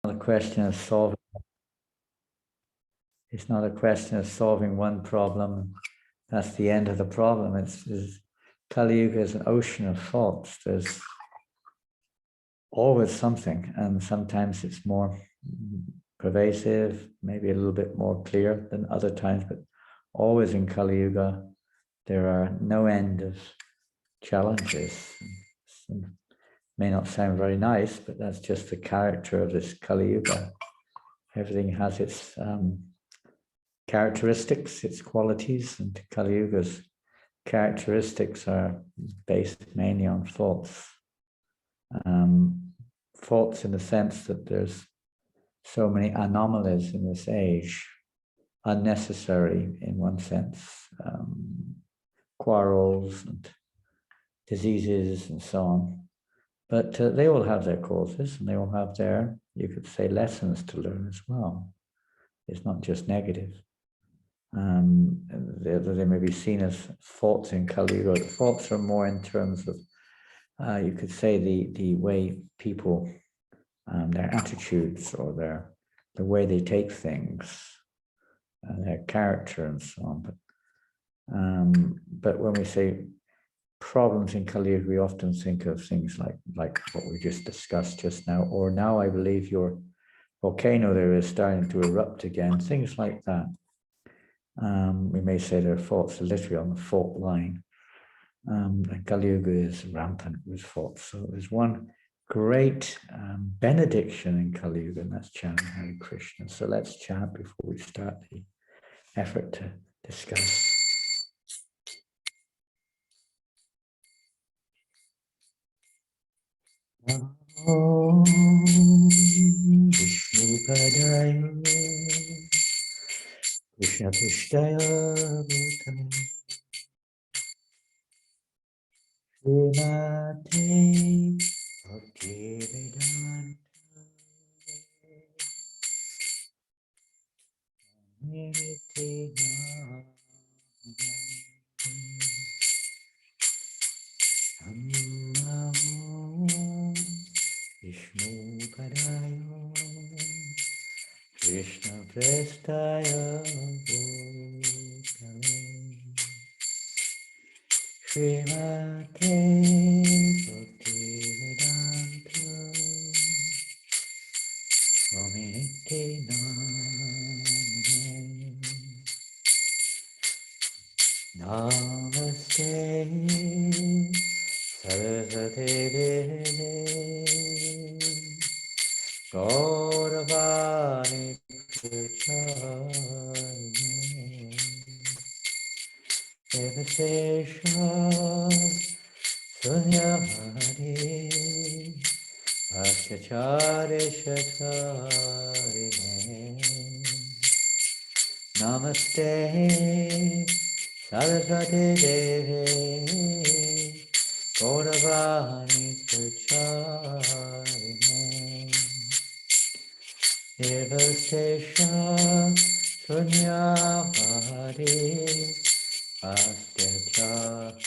not a question of solving. It's not a question of solving one problem. That's the end of the problem. It's Kali Yuga is an ocean of thoughts. There's always something, and sometimes it's more pervasive, maybe a little bit more clear than other times, but always in Kali Yuga, there are no end of challenges. It may not sound very nice, but that's just the character of this Kali Yuga. Everything has its characteristics, its qualities, and Kali Yuga's characteristics are based mainly on thoughts. Thoughts in the sense that there's so many anomalies in this age, unnecessary in one sense, quarrels and diseases and so on. But they all have their causes, and they all have their, you could say, lessons to learn as well. It's not just negative. They may be seen as faults in Kali Yuga. Faults are more in terms of, you could say, the way people, their attitudes or the way they take things, their character and so on. But when we say problems in Kali Yuga, we often think of things like what we just discussed just now, or now I believe your volcano there is starting to erupt again, things like that. We may say there are faults literally on the fault line. And Kali Yuga is rampant with faults. So there's one great benediction in Kali Yuga, and that's chanting Hare Krishna. So let's chant before we start the effort to discuss. Om Vishnu Padaya Krishna Prishtaya Bhutale Srimate Bhaktivedanta Niti Namo Vishnu Padaya Krishna Prestaya Bhutale Srimate Bhaktivedanta Swami Niti Namaste Saraswati Devi Gauravani Pracharine Devasesha Sunyamani Bhaskachari Shatarine Namaste Saraswati Devi Gauravani Pracharine Devasesha Sunyamani Bhaskachari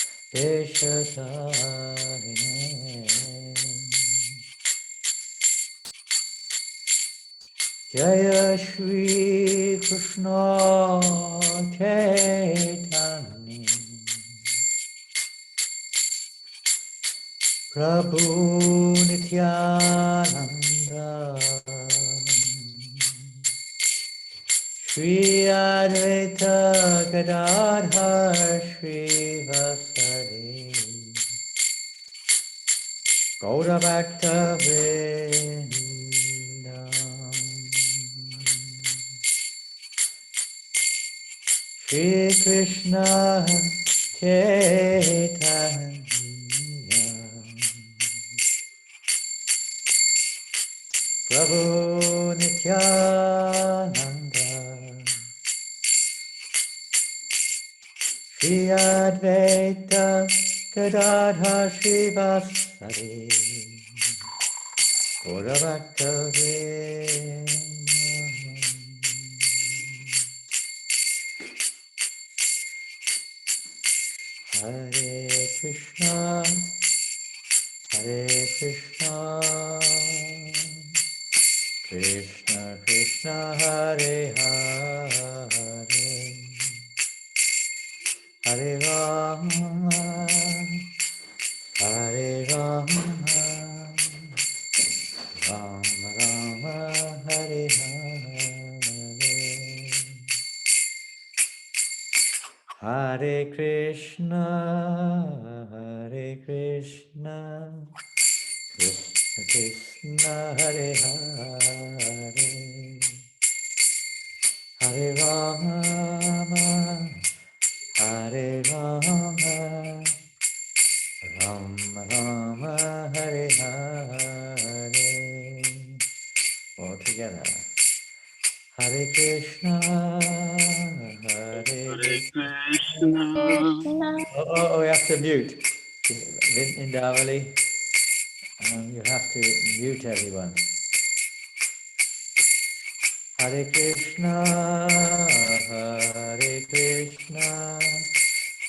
Shatarine Jaya Shri Krishna Chaitanya Prabhu Nityananda Shri Advaita Gadadhar Shri Vasari Gaura Bhakta Vrinda Shri Krishna Chaitanya Prabhu Nityananda Shri Advaita Gadadhar Shivasari Gaura Bhakta Vrinda Hare Krishna Krishna Krishna Krishna Hare Hare Hare Rama Hare Rama Rama Rama Hare Hare Hare Krishna Krishna Krishna Hare Hare Hare Rama Hare Rama Rama Rama Hare Hare all together Hare Krishna Hare Hare Krishna Krishna. oh, we have to mute Indavali you have to mute everyone Hare Krishna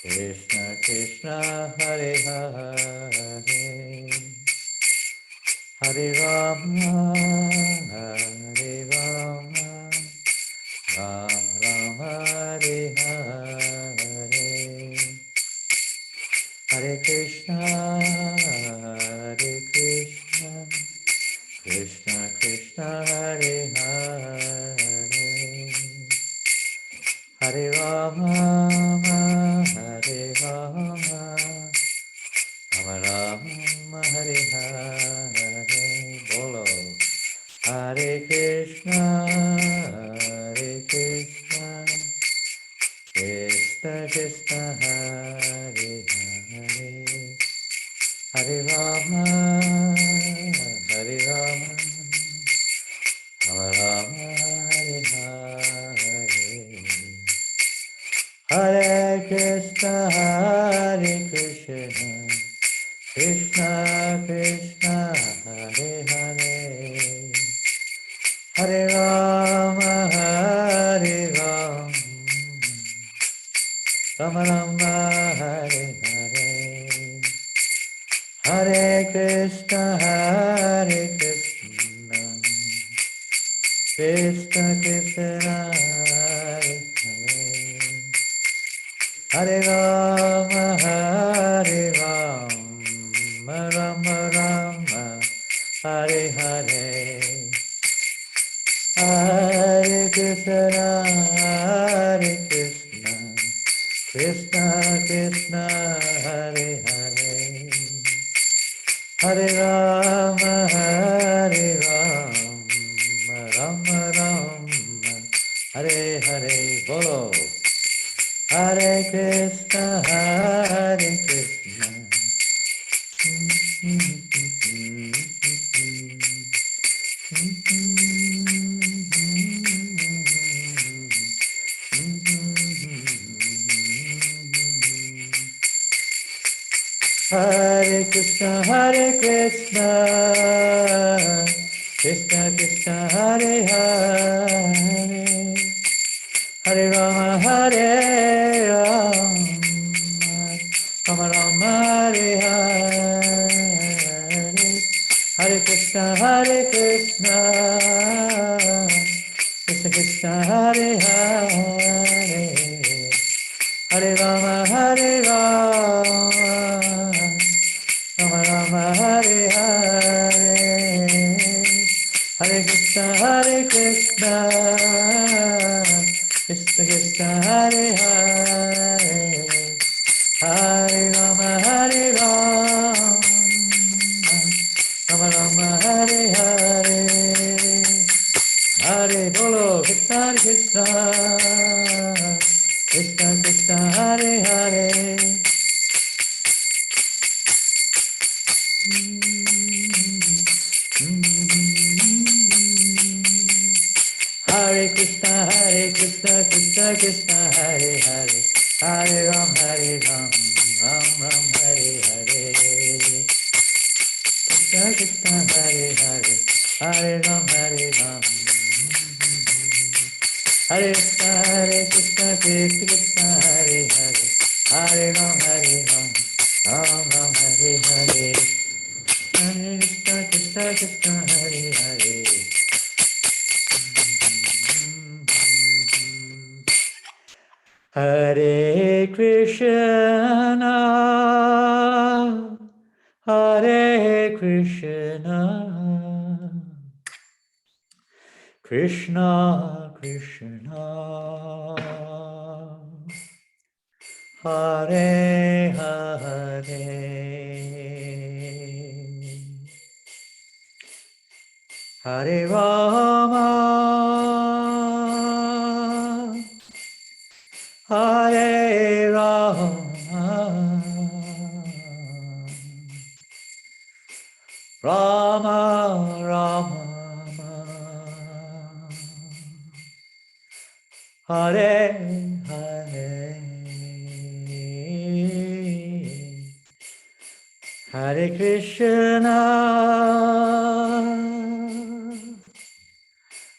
Krishna Krishna Hare Hare Hare Rama Hare Rama Rama Rama Hare Hare Hare Krishna Krishna Krishna Hare Hare Hare Rama Hare Rama Rama Rama Hare Hare Bolo Hare Krishna Krishna Krishna Hare Hare Hare Rama Hare Rama Rama Rama Hare Hare Hare Krishna Krishna Krishna Hare Hare Hare Rama Rama Rama Hare Hare Hare Krishna Krishna Krishna Hare Hare Hare Rama Rama Rama Hare Hare Hare Krishna Krishna Krishna Hare Hare Hare Rama Rama Rama Hare Hare Bolo Hare Krishna Hare Krishna Krishna Krishna Hare Hare Hare Rama Rama Rama Hare Hare Hare Krishna Krishna Krishna Hare Hare Hare Rama Rama Rama Hare Hare Hare Krishna Krishna Krishna Hare Hare Hare Rama Rama Rama Hare Hare Hare Bolo Krishna Krishna Krishna Hare Hare Hare Krishna Krishna Krishna Hare Hare Hare Ram Ram Ram Hare Hare Krishna Krishna Hare Hare Hare Ram Hare Krishna Krishna Hare Hare Hare Ram Ram Ram Hare Hare Hare Krishna Krishna Hare Hare Hare Krishna, Hare Krishna, Krishna Krishna, Hare Hare, Hare Rama, Hare Rama, Rama Rama, Hare Hare, Hare Krishna,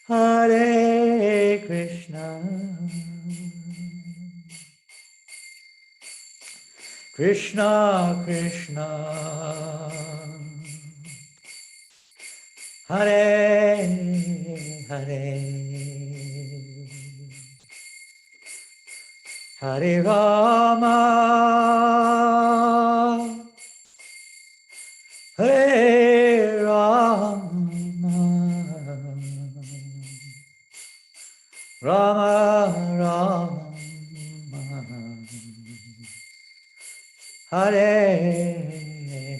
Hare Krishna, Krishna Krishna, Hare Hare, Hare Rama, Hare Rama, Rama Rama, Hare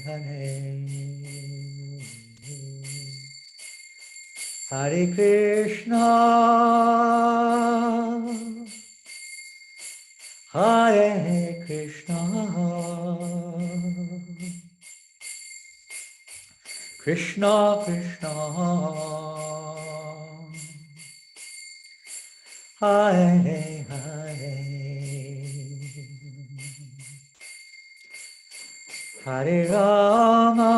Hare, Hare Krishna, Hare Krishna, Krishna Krishna, Hare Hare, Hare Rama,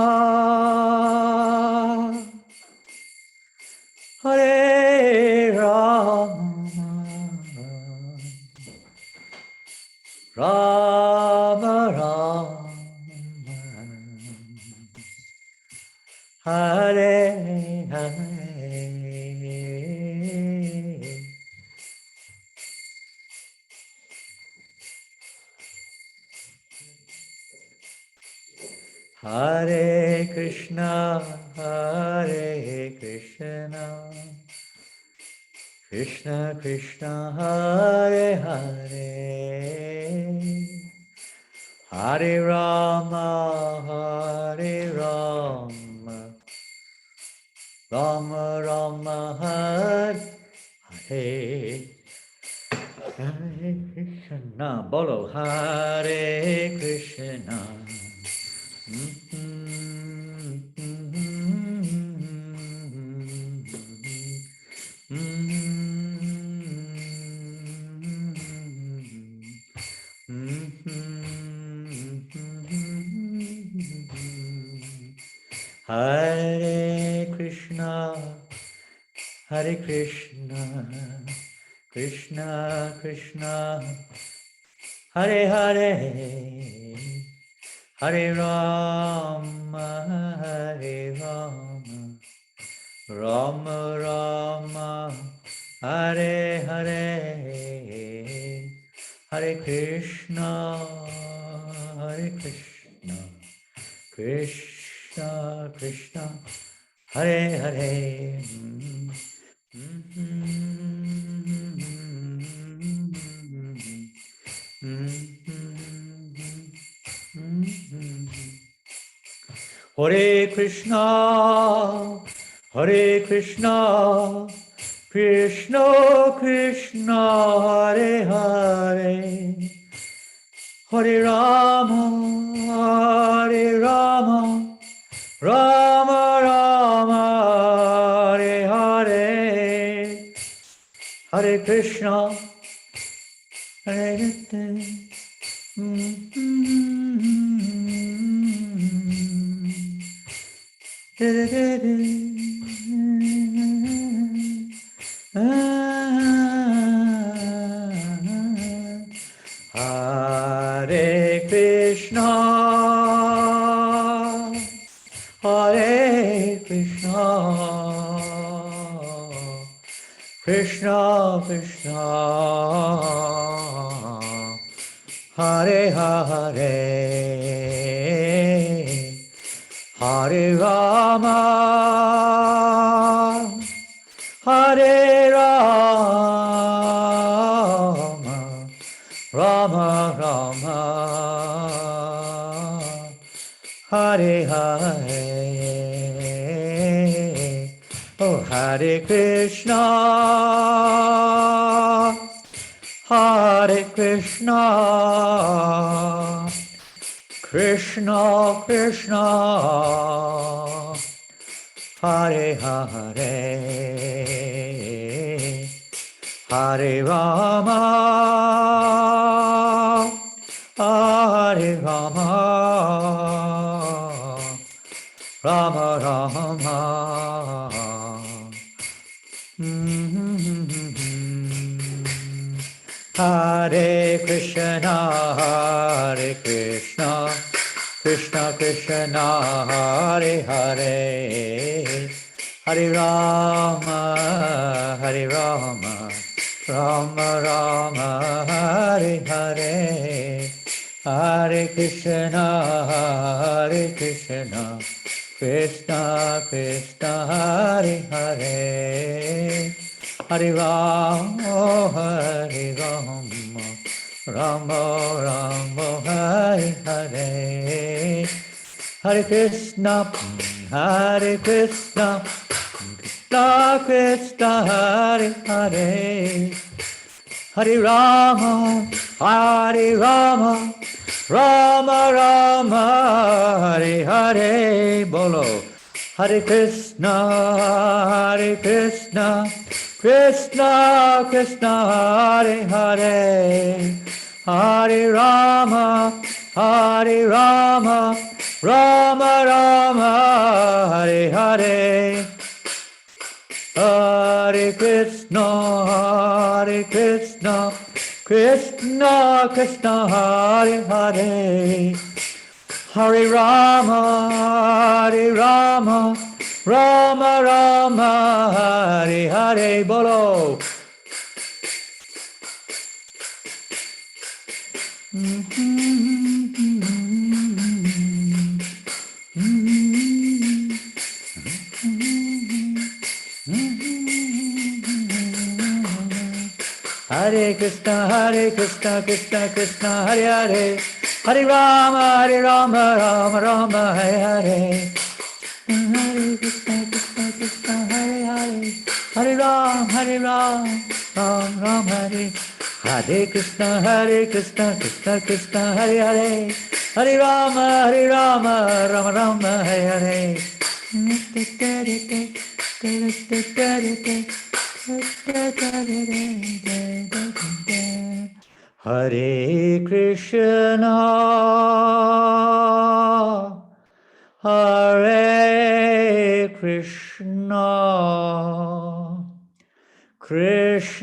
Hare Rama, Rama Rama, Hare Hare, Hare Krishna, Hare Krishna, Krishna Krishna, Hare Hare, Hare Rama, Hare Rama, Rama Rama, Hare Hare, Hare Krishna, Bolo, Hare Krishna. Hare Krishna, Hare Krishna, Krishna Krishna, Hare Hare, Hare Rama, Hare Rama, Rama Rama, Hare Hare, Hare Krishna, Hare Krishna, Krishna Krishna, Hare Hare. Hare Krishna, Hare Krishna, Krishna Krishna, Hare Hare, Hare Rama, Hare Rama, Rama Rama, Hare Hare, Hare Krishna, Hare Krishna. Hare Krishna, Hare Krishna, Krishna Krishna Hare Hare Hare Rama Hare Rama Rama Rama Hare Hare Oh Hare Krishna Hare Krishna Krishna Krishna Hare Hare Hare Rama Hare Rama Rama Rama Hare Krishna Hare Krishna Krishna Krishna Hare Hare Hare Rama Hare Rama Rama Rama Hare Hare Hare Krishna Hare Krishna Krishna Krishna Hare Hare Hare Rama Hare Rama Rama Rama Hare Hare Hare Krishna Hare Krishna Krishna Krishna Hare Hare Hare Rama Hare Rama Rama Rama Hare Hare Bolo Hare Krishna Krishna Krishna Hare Hare Hare Rama Rama Rama Hare Hare Hare Krishna Krishna Krishna Hare Hare Hare Rama Rama Rama Hare Hare Bolo Hare Krishna Krishna Krishna Hare Hare Hare Rama Rama Rama Hare Hare Hare Krishna Krishna Hare Hare Hare Ram Ram Hare Hare Krishna Krishna Krishna Hare Hare Hare Rama Rama Rama Hare Hare Hare Krishna Hare Krishna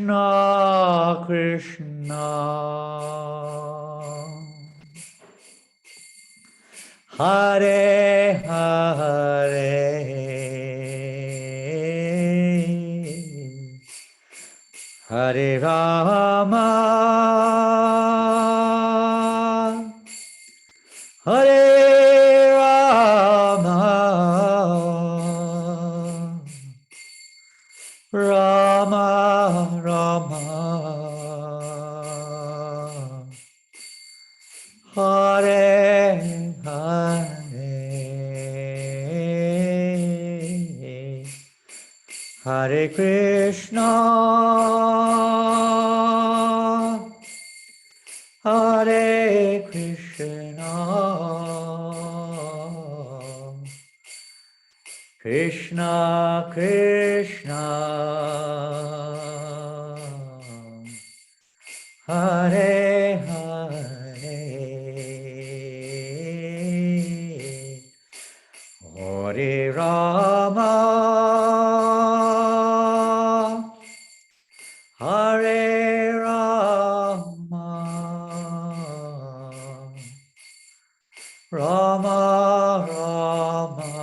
Krishna Krishna Hare Hare Hare Rama Hare Rama Rama Rama Hare Hare Hare Krishna Hare Krishna Krishna Krishna Hare Hare Hare Rama Hare Rama Rama Rama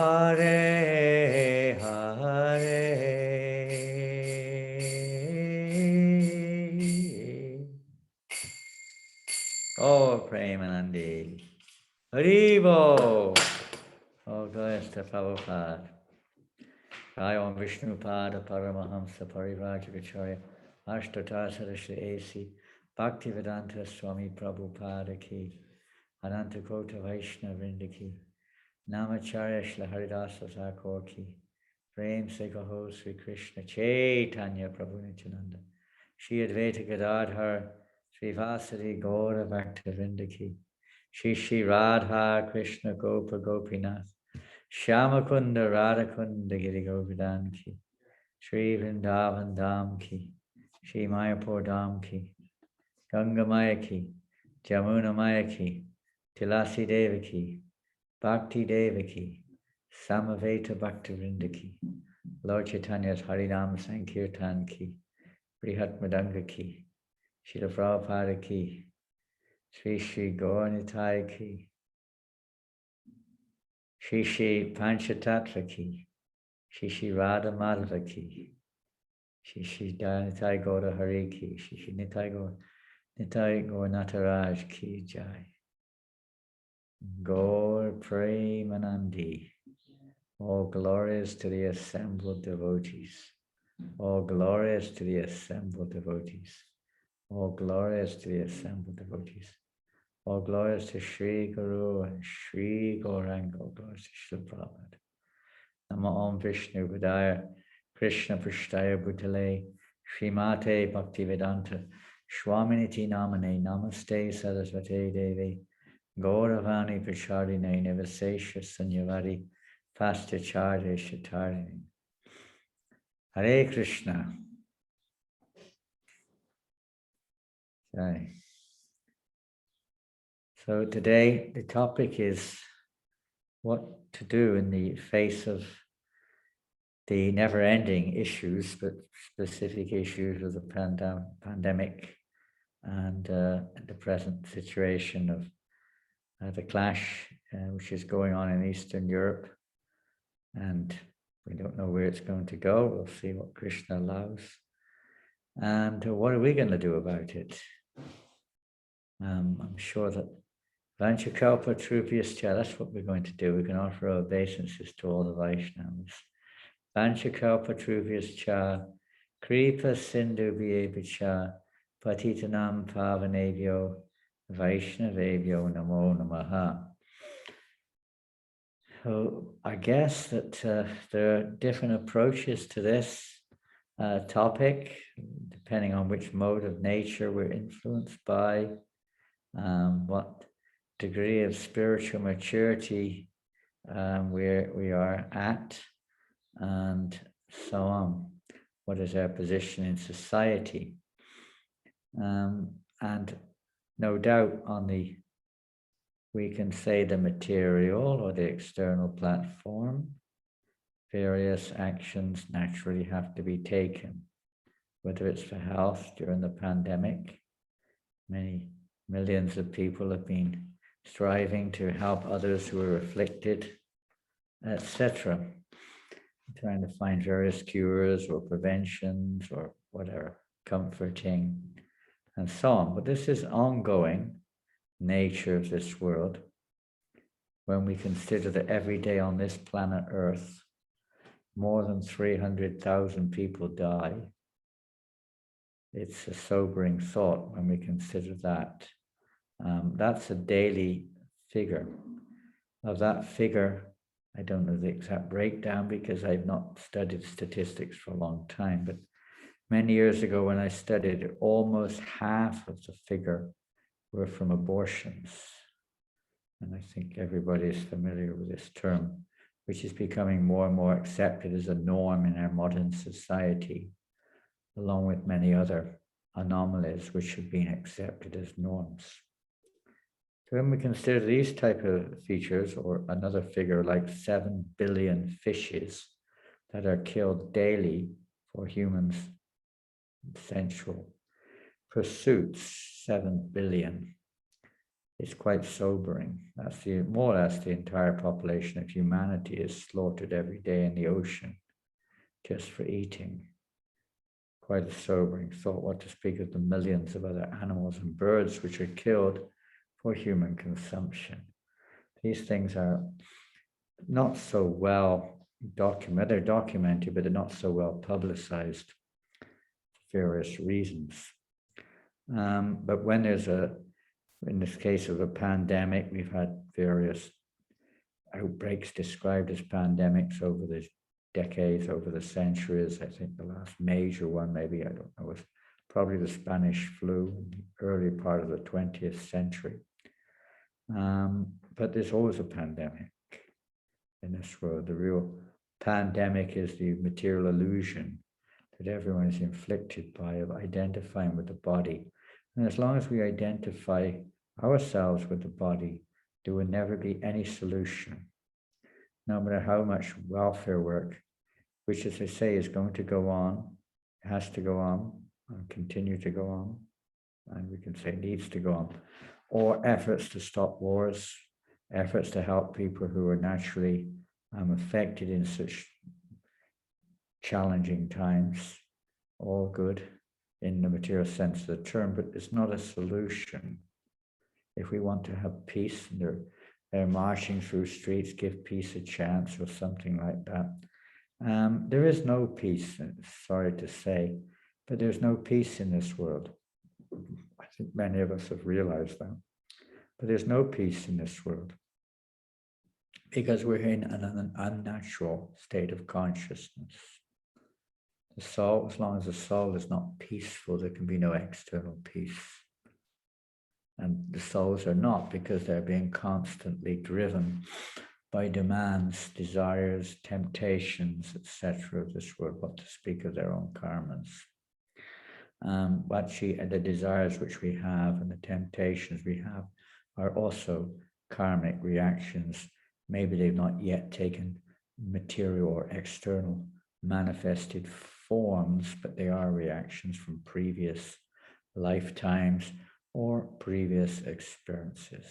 Hare Hare. Oh, Premanandi. Haribo. Oh, glorious to Prabhupada. Jai Om Vishnupada Paramahamsa Parivrajagacharya Ashtatasara Shri A.C. Bhaktivedanta Swami Prabhupada Ki Ananta Kota Vaishnava Vrinda Ki Namacharya Shri Haridasa Thakur Ki Prem Se Kaho Sri Krishna Chaitanya Prabhu Nityananda Shri Advaita Gadadhar Sri Vasari Gaura Bhakta Vrinda Ki Shri Radha Krishna Gopa Gopinath Shyamakunda Radhakunda Giri Govardhan Ki Shri Vrindavan Dham Ki Shri Mayapur Dham Ki Ganga Maya Ki Jamuna Maya Ki Tilasi Devaki Bhakti Devaki Samaveta Bhakta Vrinda Ki Lord Chaitanya's Harinam Sankirtan Ki Brihat Madanga Ki Srila Prabhupada Ki Sri Sri Gauranitai Ki Shri Shri Panchatattva Ki, Shri Shri Radha Madhava Ki, Shri Shri Nitai Gaura Hari Ki, Shri Shri Nitai Gaur Nataraj Ki Jai. Gaur Premanandi. All glorious to the assembled devotees. All glorious to the assembled devotees. All glorious to the assembled devotees. All glorious to Sri Guru and Sri Gauranga. All glorious to Srila Prabhupada. Nama Om Vishnu Padaya Krishna Prishtaya Bhutale Srimate Bhaktivedanta Swaminiti Namane Namaste Sarasvate Devi Gauravani Prachardine Nivasesha Sanyavari Pastacharya Shatarini. Hare Krishna. Okay. So today the topic is what to do in the face of the never-ending issues, but specific issues of the pandemic and the present situation of the clash which is going on in Eastern Europe. And we don't know where it's going to go. We'll see what Krishna allows. And what are we going to do about it? I'm sure that Vanchakalpa Trupyascha, that's what we're going to do. We're going to offer our obeisances to all the Vaishnavas. Vanchakalpa Trupyascha, Kripa Sindhu Bhyevacha, Patitanam Pavanebhyo, Vaishnavebhyo Namo Namaha. So I guess that there are different approaches to this topic, depending on which mode of nature we're influenced by, what degree of spiritual maturity we are at, and so on. What is our position in society? And no doubt we can say the material or the external platform, various actions naturally have to be taken, whether it's for health during the pandemic. Many millions of people have been striving to help others who are afflicted, etc. Trying to find various cures or preventions or whatever, comforting and so on. But this is ongoing nature of this world. When we consider that every day on this planet Earth, more than 300,000 people die, it's a sobering thought when we consider that. That's a daily figure. Of that figure, I don't know the exact breakdown because I've not studied statistics for a long time, but many years ago when I studied, almost half of the figure were from abortions. And I think everybody is familiar with this term, which is becoming more and more accepted as a norm in our modern society, along with many other anomalies which have been accepted as norms. So when we consider these type of features, or another figure like 7 billion fishes that are killed daily for humans' sensual pursuits, 7 billion. It's quite sobering. That's more or less the entire population of humanity is slaughtered every day in the ocean just for eating. Quite a sobering thought, what to speak of the millions of other animals and birds which are killed for human consumption. These things are not so well documented. They're documented, but they're not so well publicized for various reasons. But when there's in this case of a pandemic, we've had various outbreaks described as pandemics over the decades, over the centuries. I think the last major one, maybe, I don't know, was probably the Spanish flu in the early part of the 20th century. But there's always a pandemic in this world. The real pandemic is the material illusion that everyone is inflicted by of identifying with the body. And as long as we identify ourselves with the body, there will never be any solution, no matter how much welfare work, which, as I say, is going to go on, has to go on, and continue to go on, and we can say needs to go on, or efforts to stop wars, efforts to help people who are naturally affected in such challenging times, all good in the material sense of the term, but it's not a solution. If we want to have peace, and they're marching through streets, give peace a chance or something like that. There is no peace, sorry to say, but there's no peace in this world. I think many of us have realized that. But there's no peace in this world because we're in an unnatural state of consciousness. The soul, as long as the soul is not peaceful, there can be no external peace. And the souls are not, because they're being constantly driven by demands, desires, temptations, etc. of this world, what to speak of their own karmas. The desires which we have and the temptations we have are also karmic reactions. Maybe they've not yet taken material or external manifested forms, but they are reactions from previous lifetimes or previous experiences.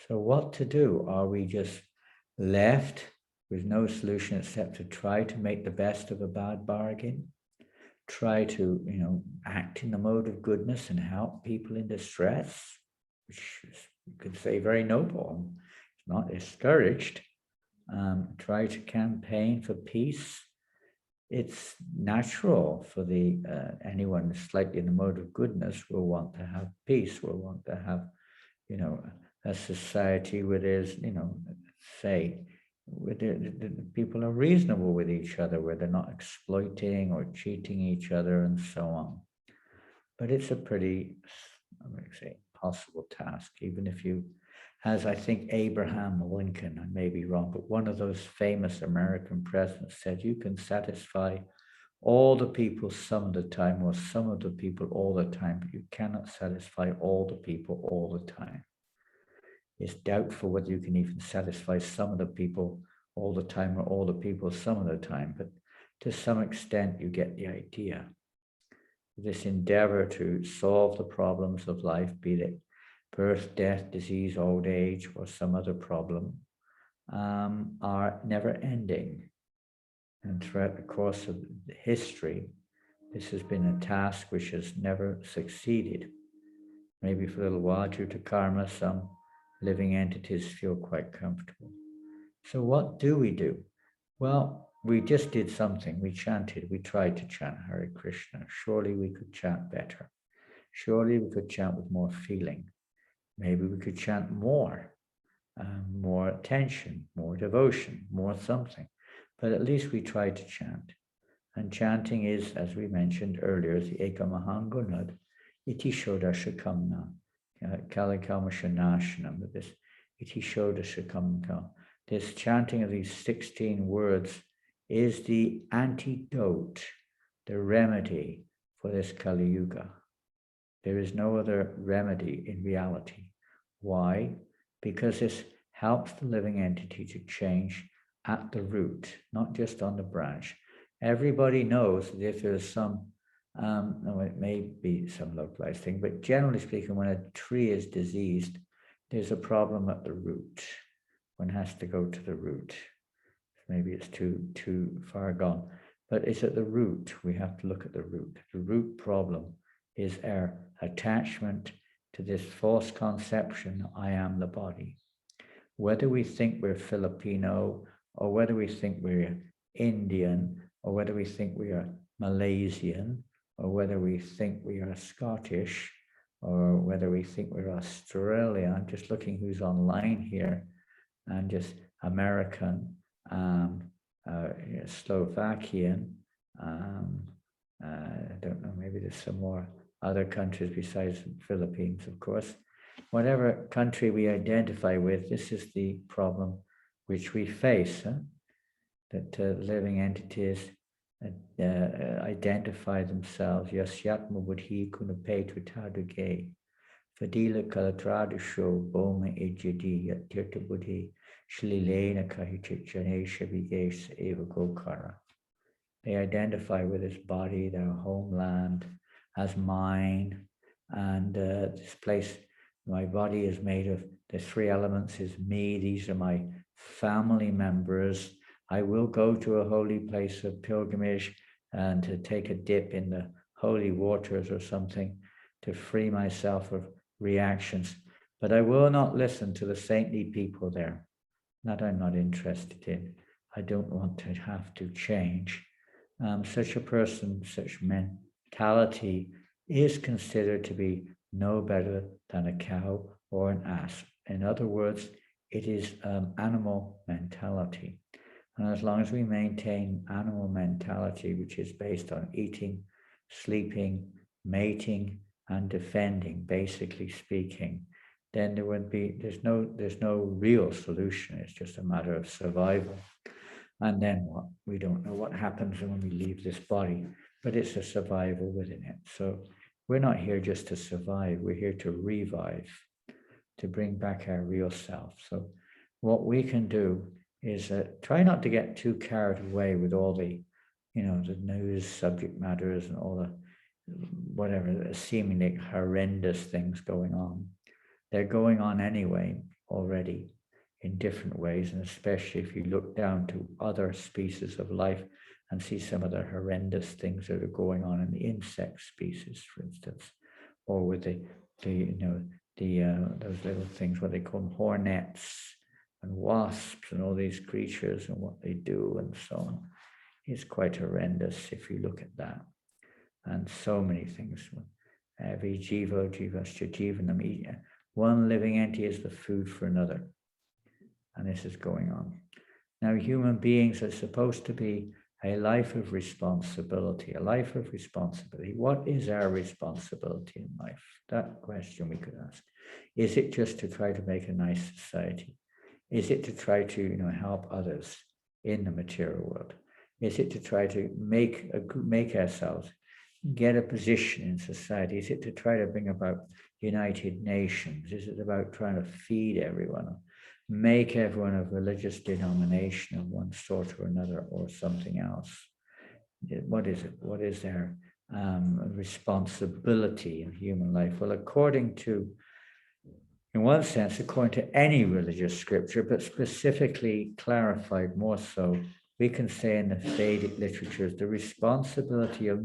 So what to do? Are we just left with no solution except to try to make the best of a bad bargain? Try to, act in the mode of goodness and help people in distress, which is, you could say, very noble and not discouraged. Try to campaign for peace. It's natural for anyone slightly in the mode of goodness will want to have peace, will want to have, a society where there's, where the people are reasonable with each other, where they're not exploiting or cheating each other and so on. But it's a pretty, I would say, impossible task, even if you, as I think Abraham Lincoln, I may be wrong, but one of those famous American presidents said, you can satisfy all the people some of the time, or some of the people all the time, but you cannot satisfy all the people all the time. It's doubtful whether you can even satisfy some of the people all the time or all the people some of the time, but to some extent you get the idea. This endeavor to solve the problems of life, be it birth, death, disease, old age, or some other problem, are never ending. And throughout the course of history, this has been a task which has never succeeded. Maybe for a little while, due to karma, some living entities feel quite comfortable. So what do we do? Well, we just did something. We chanted. We tried to chant Hare Krishna. Surely we could chant better. Surely we could chant with more feeling. Maybe we could chant more attention, more devotion, more something. But at least we tried to chant. And chanting is, as we mentioned earlier, the Ekamahangunad, Iti Shodashakamna, Kalikamashanashanam, this Iti Shodashakamna. This chanting of these 16 words is the antidote, the remedy for this Kali Yuga. There is no other remedy in reality. Why? Because this helps the living entity to change at the root, not just on the branch. Everybody knows that if there's some No, it may be some localized thing, but generally speaking, when a tree is diseased, there's a problem at the root. One has to go to the root. Maybe it's too far gone, but it's at the root. We have to look at the root. The root problem is our attachment to this false conception, I am the body. Whether we think we're Filipino, or whether we think we're Indian, or whether we think we are Malaysian, or whether we think we are Scottish, or whether we think we're Australian. I'm just looking who's online here, and just American, Slovakian, I don't know, maybe there's some more other countries besides the Philippines, of course. Whatever country we identify with, this is the problem which we face, that living entities identify themselves. Yasyatma buddhi kunapetu taduge. Fadila kalatradusho boma ejadi yatirta buddhi shlilena kahichichane shabigesh eva gokara. They identify with this body, their homeland, as mine, and this place, my body is made of the three elements, is me, these are my family members. I will go to a holy place of pilgrimage and to take a dip in the holy waters or something to free myself of reactions, but I will not listen to the saintly people there. That I'm not interested in. I don't want to have to change. Such a person, such mentality is considered to be no better than a cow or an ass. In other words, it is animal mentality. And as long as we maintain animal mentality, which is based on eating, sleeping, mating, and defending, basically speaking, then there's no real solution. It's just a matter of survival. And then what? We don't know what happens when we leave this body, but it's a survival within it. So we're not here just to survive. We're here to revive, to bring back our real self. So what we can do is try not to get too carried away with all the, the news subject matters and all the whatever seemingly horrendous things going on. They're going on anyway already in different ways, and especially if you look down to other species of life and see some of the horrendous things that are going on in the insect species, for instance, or with those little things, what they call them, hornets and wasps and all these creatures and what they do and so on. It's quite horrendous if you look at that. And so many things. Every jivascha jivanam. One living entity is the food for another. And this is going on. Now, human beings are supposed to be a life of responsibility, a life of responsibility. What is our responsibility in life? That question we could ask. Is it just to try to make a nice society? Is it to try to, help others in the material world? Is it to try to make ourselves get a position in society? Is it to try to bring about United Nations? Is it about trying to feed everyone, make everyone of religious denomination of one sort or another, or something else? What is it? What is their responsibility in human life? Well, in one sense, according to any religious scripture, but specifically clarified more so, we can say in the Vedic literatures, the responsibility of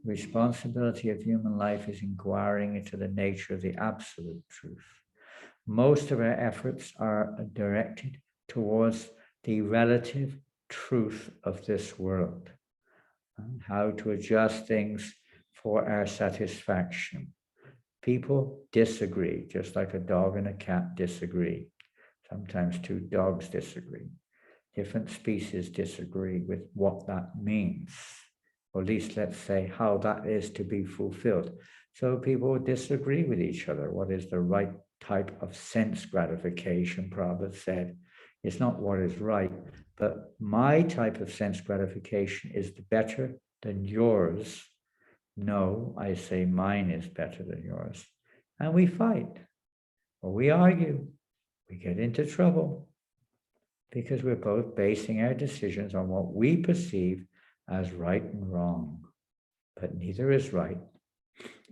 responsibility of human life is inquiring into the nature of the absolute truth. Most of our efforts are directed towards the relative truth of this world, and how to adjust things for our satisfaction. People disagree, just like a dog and a cat disagree. Sometimes two dogs disagree. Different species disagree with what that means, or at least let's say how that is to be fulfilled. So people disagree with each other. What is the right type of sense gratification? Prabhupada said, it's not what is right, but my type of sense gratification is better than yours. No, I say mine is better than yours. And we fight, or we argue. We get into trouble because we're both basing our decisions on what we perceive as right and wrong. But neither is right,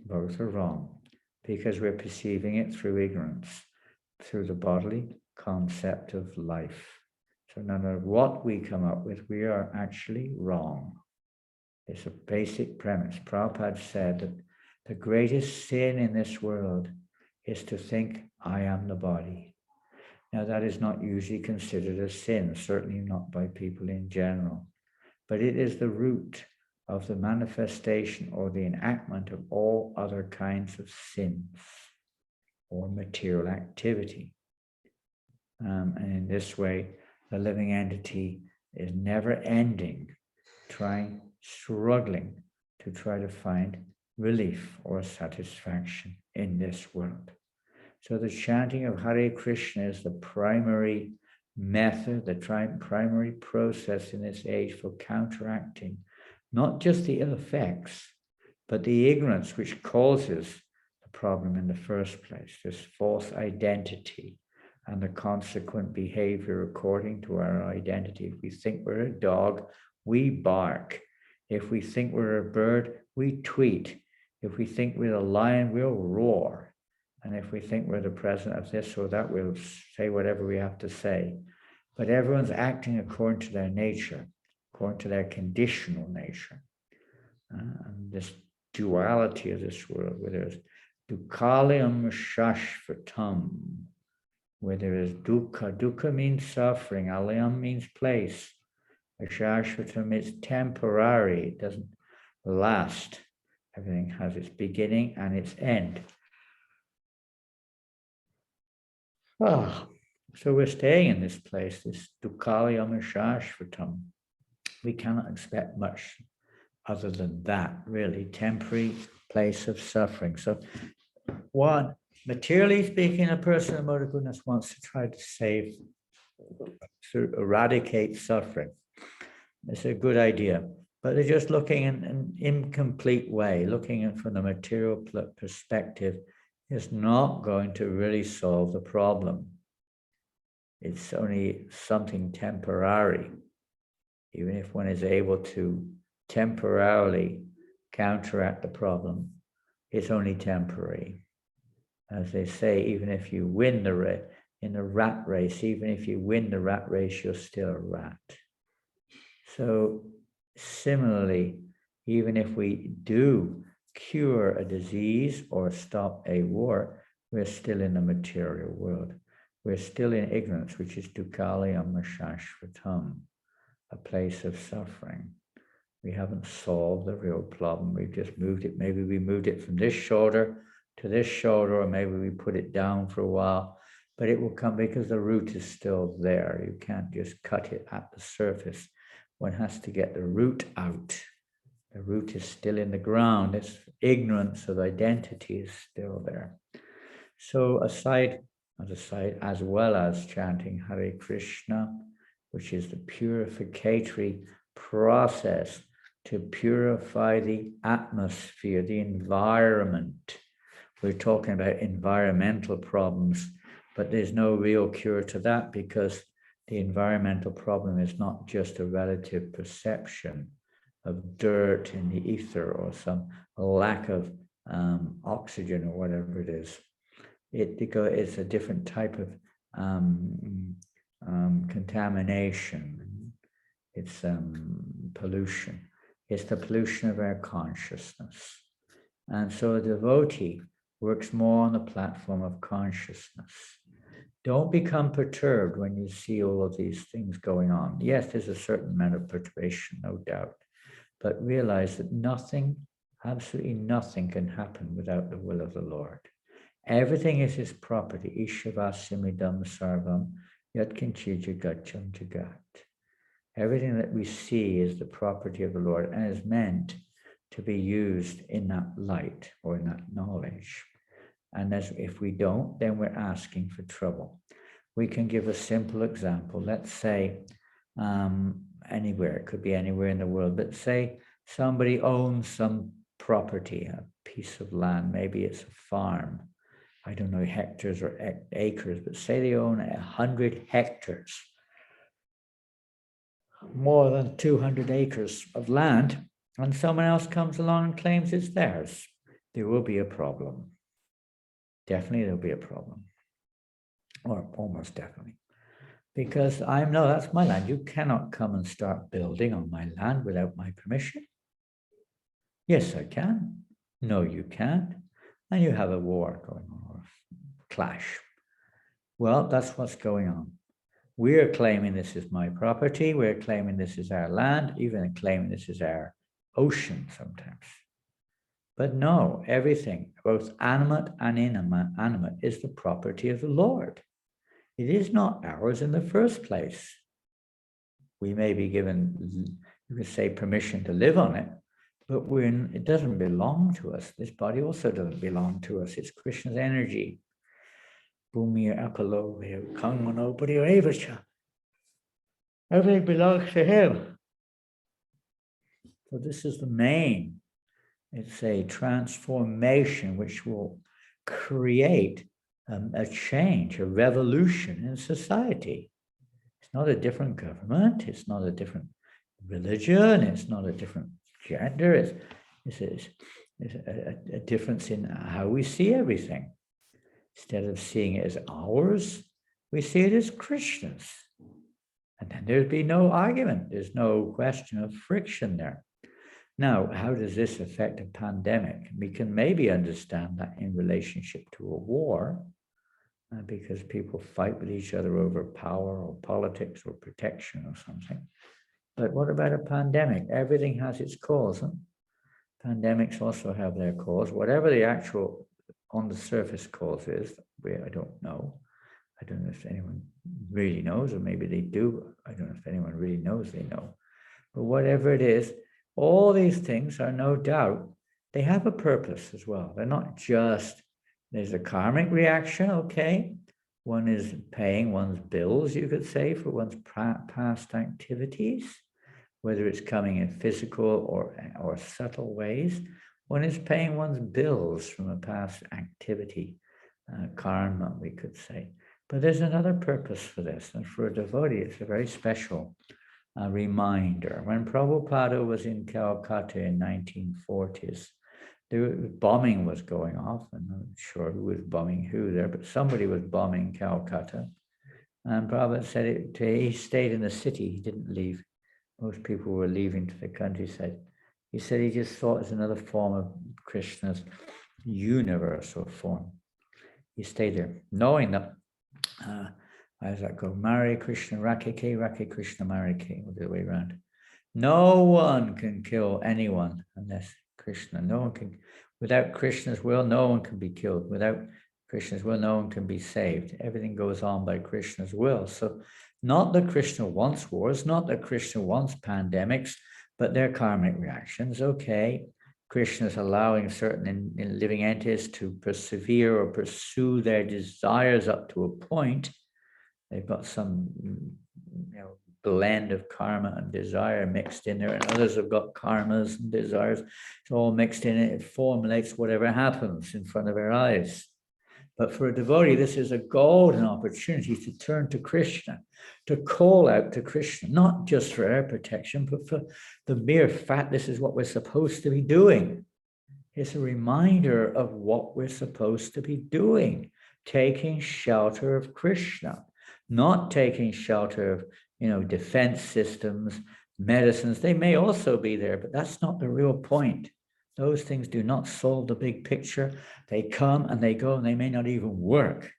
both are wrong, because we're perceiving it through ignorance, through the bodily concept of life. So no matter what we come up with, we are actually wrong. It's a basic premise. Prabhupada said that the greatest sin in this world is to think, I am the body. Now, that is not usually considered a sin, certainly not by people in general, but it is the root of the manifestation or the enactment of all other kinds of sins or material activity. And in this way, the living entity is never ending, struggling to try to find relief or satisfaction in this world. So the chanting of Hare Krishna is the primary method, the primary process in this age for counteracting not just the ill effects, but the ignorance which causes the problem in the first place, this false identity and the consequent behavior according to our identity. If we think we're a dog, we bark. If we think we're a bird, we tweet. If we think we're a lion, we'll roar. And if we think we're the president of this or that, we'll say whatever we have to say. But everyone's acting according to their nature, according to their conditional nature. And this duality of this world, where there's dukkhalayam shashvatam, where there is dukkha. Dukkha means suffering. Alayam means place. Shashvatam is temporary. It doesn't last. Everything has its beginning and its end. So we're staying in this place, this dukkhalayam shashvatam. We cannot expect much other than that, really, temporary place of suffering. So one, materially speaking, a person in mode of goodness wants to try to eradicate suffering. It's a good idea, but they're just looking in an incomplete way, looking in from the material perspective is not going to really solve the problem. It's only something temporary. Even if one is able to temporarily counteract the problem, it's only temporary. As they say, even if you win in the rat race, even if you win the rat race, you're still a rat. So similarly, even if we do cure a disease or stop a war, we're still in the material world. We're still in ignorance, which is dukkhalayam shashvatam, a place of suffering. We haven't solved the real problem. We've just moved it. Maybe we moved it from this shoulder to this shoulder, or maybe we put it down for a while, but it will come because the root is still there. You can't just cut it at the surface. One has to get the root out. The root is still in the ground. It's ignorance of identity is still there. So as well as chanting Hare Krishna, which is the purificatory process to purify the atmosphere, the environment. We're talking about environmental problems, but there's no real cure to that because the environmental problem is not just a relative perception of dirt in the ether or some lack of oxygen or whatever it is. It's a different type of contamination. It's pollution. It's the pollution of our consciousness. And so a devotee works more on the platform of consciousness. Don't become perturbed when you see all of these things going on. Yes, there's a certain amount of perturbation, no doubt, but realize that nothing, absolutely nothing can happen without the will of the Lord. Everything is his property. Ishavasimidam sarvam yat kinchija gacham jagat. Everything that we see is the property of the Lord and is meant to be used in that light or in that knowledge. And if we don't, then we're asking for trouble. We can give a simple example. Let's say anywhere, it could be anywhere in the world, but say somebody owns some property, a piece of land, maybe it's a farm. I don't know hectares or acres, but say they own 100 hectares. more than 200 acres of land, and someone else comes along and claims it's theirs, there will be a problem. Definitely there'll be a problem, or almost definitely. Because no, that's my land. You cannot come and start building on my land without my permission. Yes, I can. No, you can't. And you have a war going on, or a clash. Well, that's what's going on. We're claiming this is my property. We're claiming this is our land, even claiming this is our ocean sometimes. But no, everything, both animate and inanimate, is the property of the Lord. It is not ours in the first place. We may be given, you could say, permission to live on it, but it doesn't belong to us. This body also doesn't belong to us. It's Krishna's energy. Everything belongs to him. So this is the main. It's a transformation which will create a change, a revolution in society. It's not a different government. It's not a different religion. It's not a different gender. It's a difference in how we see everything. Instead of seeing it as ours, we see it as Krishna's. And then there'd be no argument. There's no question of friction there. Now, how does this affect a pandemic? We can maybe understand that in relationship to a war, because people fight with each other over power or politics or protection or something. But what about a pandemic? Everything has its cause. Huh? Pandemics also have their cause. Whatever the actual on the surface cause is, I don't know. I don't know if anyone really knows, or maybe they do. I don't know if anyone really knows they know. But whatever it is, all these things are no doubt, they have a purpose as well. They're not just, there's a karmic reaction, okay. One is paying one's bills, you could say, for one's past activities, whether it's coming in physical or subtle ways. One is paying one's bills from a past activity, karma, we could say. But there's another purpose for this, and for a devotee, it's a very special reminder. When Prabhupada was in Calcutta in 1940s, bombing was going off. I'm not sure who was bombing who there, but somebody was bombing Calcutta. And Prabhupada said he stayed in the city, he didn't leave. Most people were leaving to the countryside. He said he just thought it's another form of Krishna's universal form. He stayed there, knowing that, how does that go? Mare Krishna Rakeke, Rake Krishna Marike, or the other way around. No one can kill anyone unless Krishna. No one can, without Krishna's will, no one can be killed. Without Krishna's will, no one can be saved. Everything goes on by Krishna's will. So not that Krishna wants wars, not that Krishna wants pandemics, but they're karmic reactions. Okay, Krishna's allowing certain living entities to persevere or pursue their desires up to a point. They've got some blend of karma and desire mixed in there, and others have got karmas and desires. It's all mixed in it. It formulates whatever happens in front of our eyes. But for a devotee, this is a golden opportunity to turn to Krishna, to call out to Krishna, not just for our protection, but for the mere fact this is what we're supposed to be doing. It's a reminder of what we're supposed to be doing, taking shelter of Krishna, not taking shelter of, defense systems, medicines. They may also be there, but that's not the real point. Those things do not solve the big picture. They come and they go, and they may not even work.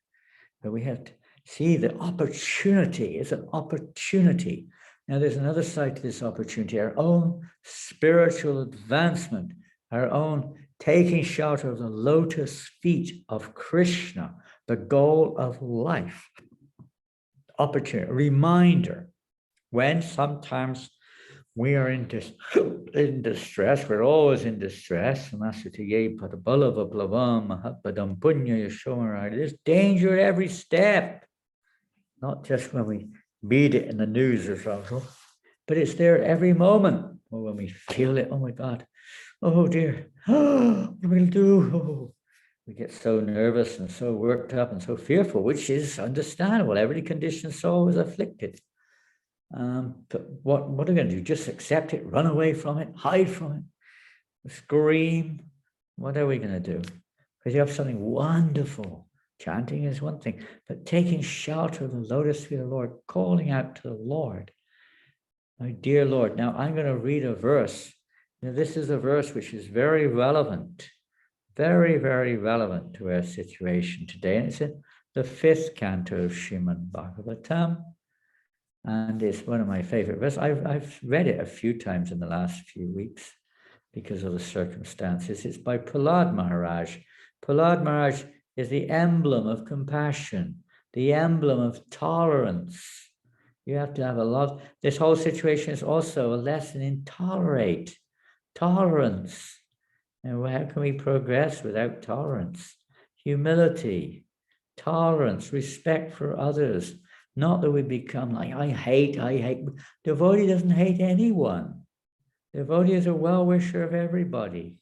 But we have to see the opportunity is an opportunity. Now, there's another side to this opportunity, our own spiritual advancement, our own taking shelter of the lotus feet of Krishna, the goal of life. Opportunity, reminder, when sometimes we are in distress, we're always in distress. There's danger at every step, not just when we read it in the news or something, but it's there at every moment. Or when we feel it, oh my God, oh dear, what are we going to do? Oh, we get so nervous and so worked up and so fearful, which is understandable. Every conditioned soul is afflicted. But what are we going to do? Just accept it, run away from it, hide from it, scream? What are we going to do? Because you have something wonderful. Chanting is one thing, but taking shelter of the lotus feet of the Lord, calling out to the Lord, my dear Lord. Now I'm going to read a verse. Now this is a verse which is very relevant, very, very relevant to our situation today. And it's in the 5th canto of Srimad-Bhagavatam. And it's one of my favorite verses. I've read it a few times in the last few weeks because of the circumstances. It's by Prahlad Maharaj. Prahlad Maharaj is the emblem of compassion, the emblem of tolerance. You have to have a lot. This whole situation is also a lesson in tolerance. And how can we progress without tolerance? Humility, tolerance, respect for others. Not that we become like, I hate. Devotee doesn't hate anyone. Devotee is a well-wisher of everybody.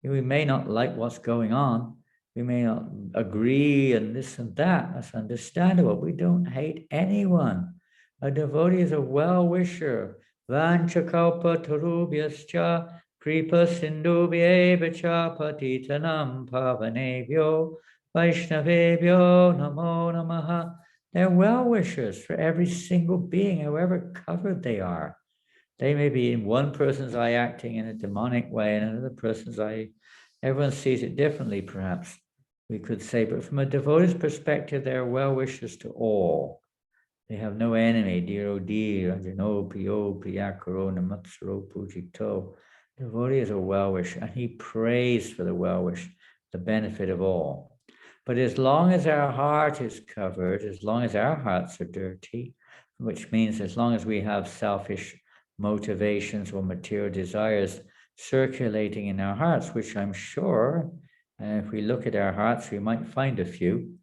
We may not like what's going on. We may not agree and this and that. That's understandable. We don't hate anyone. A devotee is a well-wisher. Vanchakalpa tarubhyascha kripa sindhubhyevacha patitanam pavanebhyo vaishnavebhyo namo namaha. They're well-wishers for every single being, however covered they are. They may be in one person's eye acting in a demonic way, and another person's eye. Everyone sees it differently, perhaps, we could say. But from a devotee's perspective, they're well-wishers to all. They have no enemy. Dear, oh dear, Ajano, Piyo, Piyakaro, Namatsuro, Pujito. Devotee is a well-wisher, and he prays for the well-wish, the benefit of all. But as long as our heart is covered, as long as our hearts are dirty, which means as long as we have selfish motivations or material desires circulating in our hearts, which I'm sure, if we look at our hearts, we might find a few,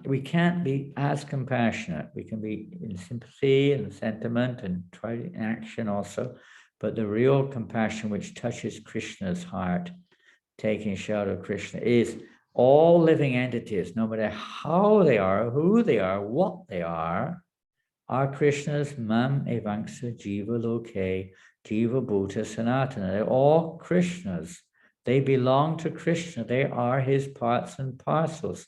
we can't be as compassionate. We can be in sympathy and sentiment and try in action also, but the real compassion which touches Krishna's heart, taking shelter of Krishna, is all living entities, no matter how they are, who they are, what they are Krishna's mam evangsa jiva loke, jiva bhuta sanatana. They're all Krishnas. They belong to Krishna. They are his parts and parcels.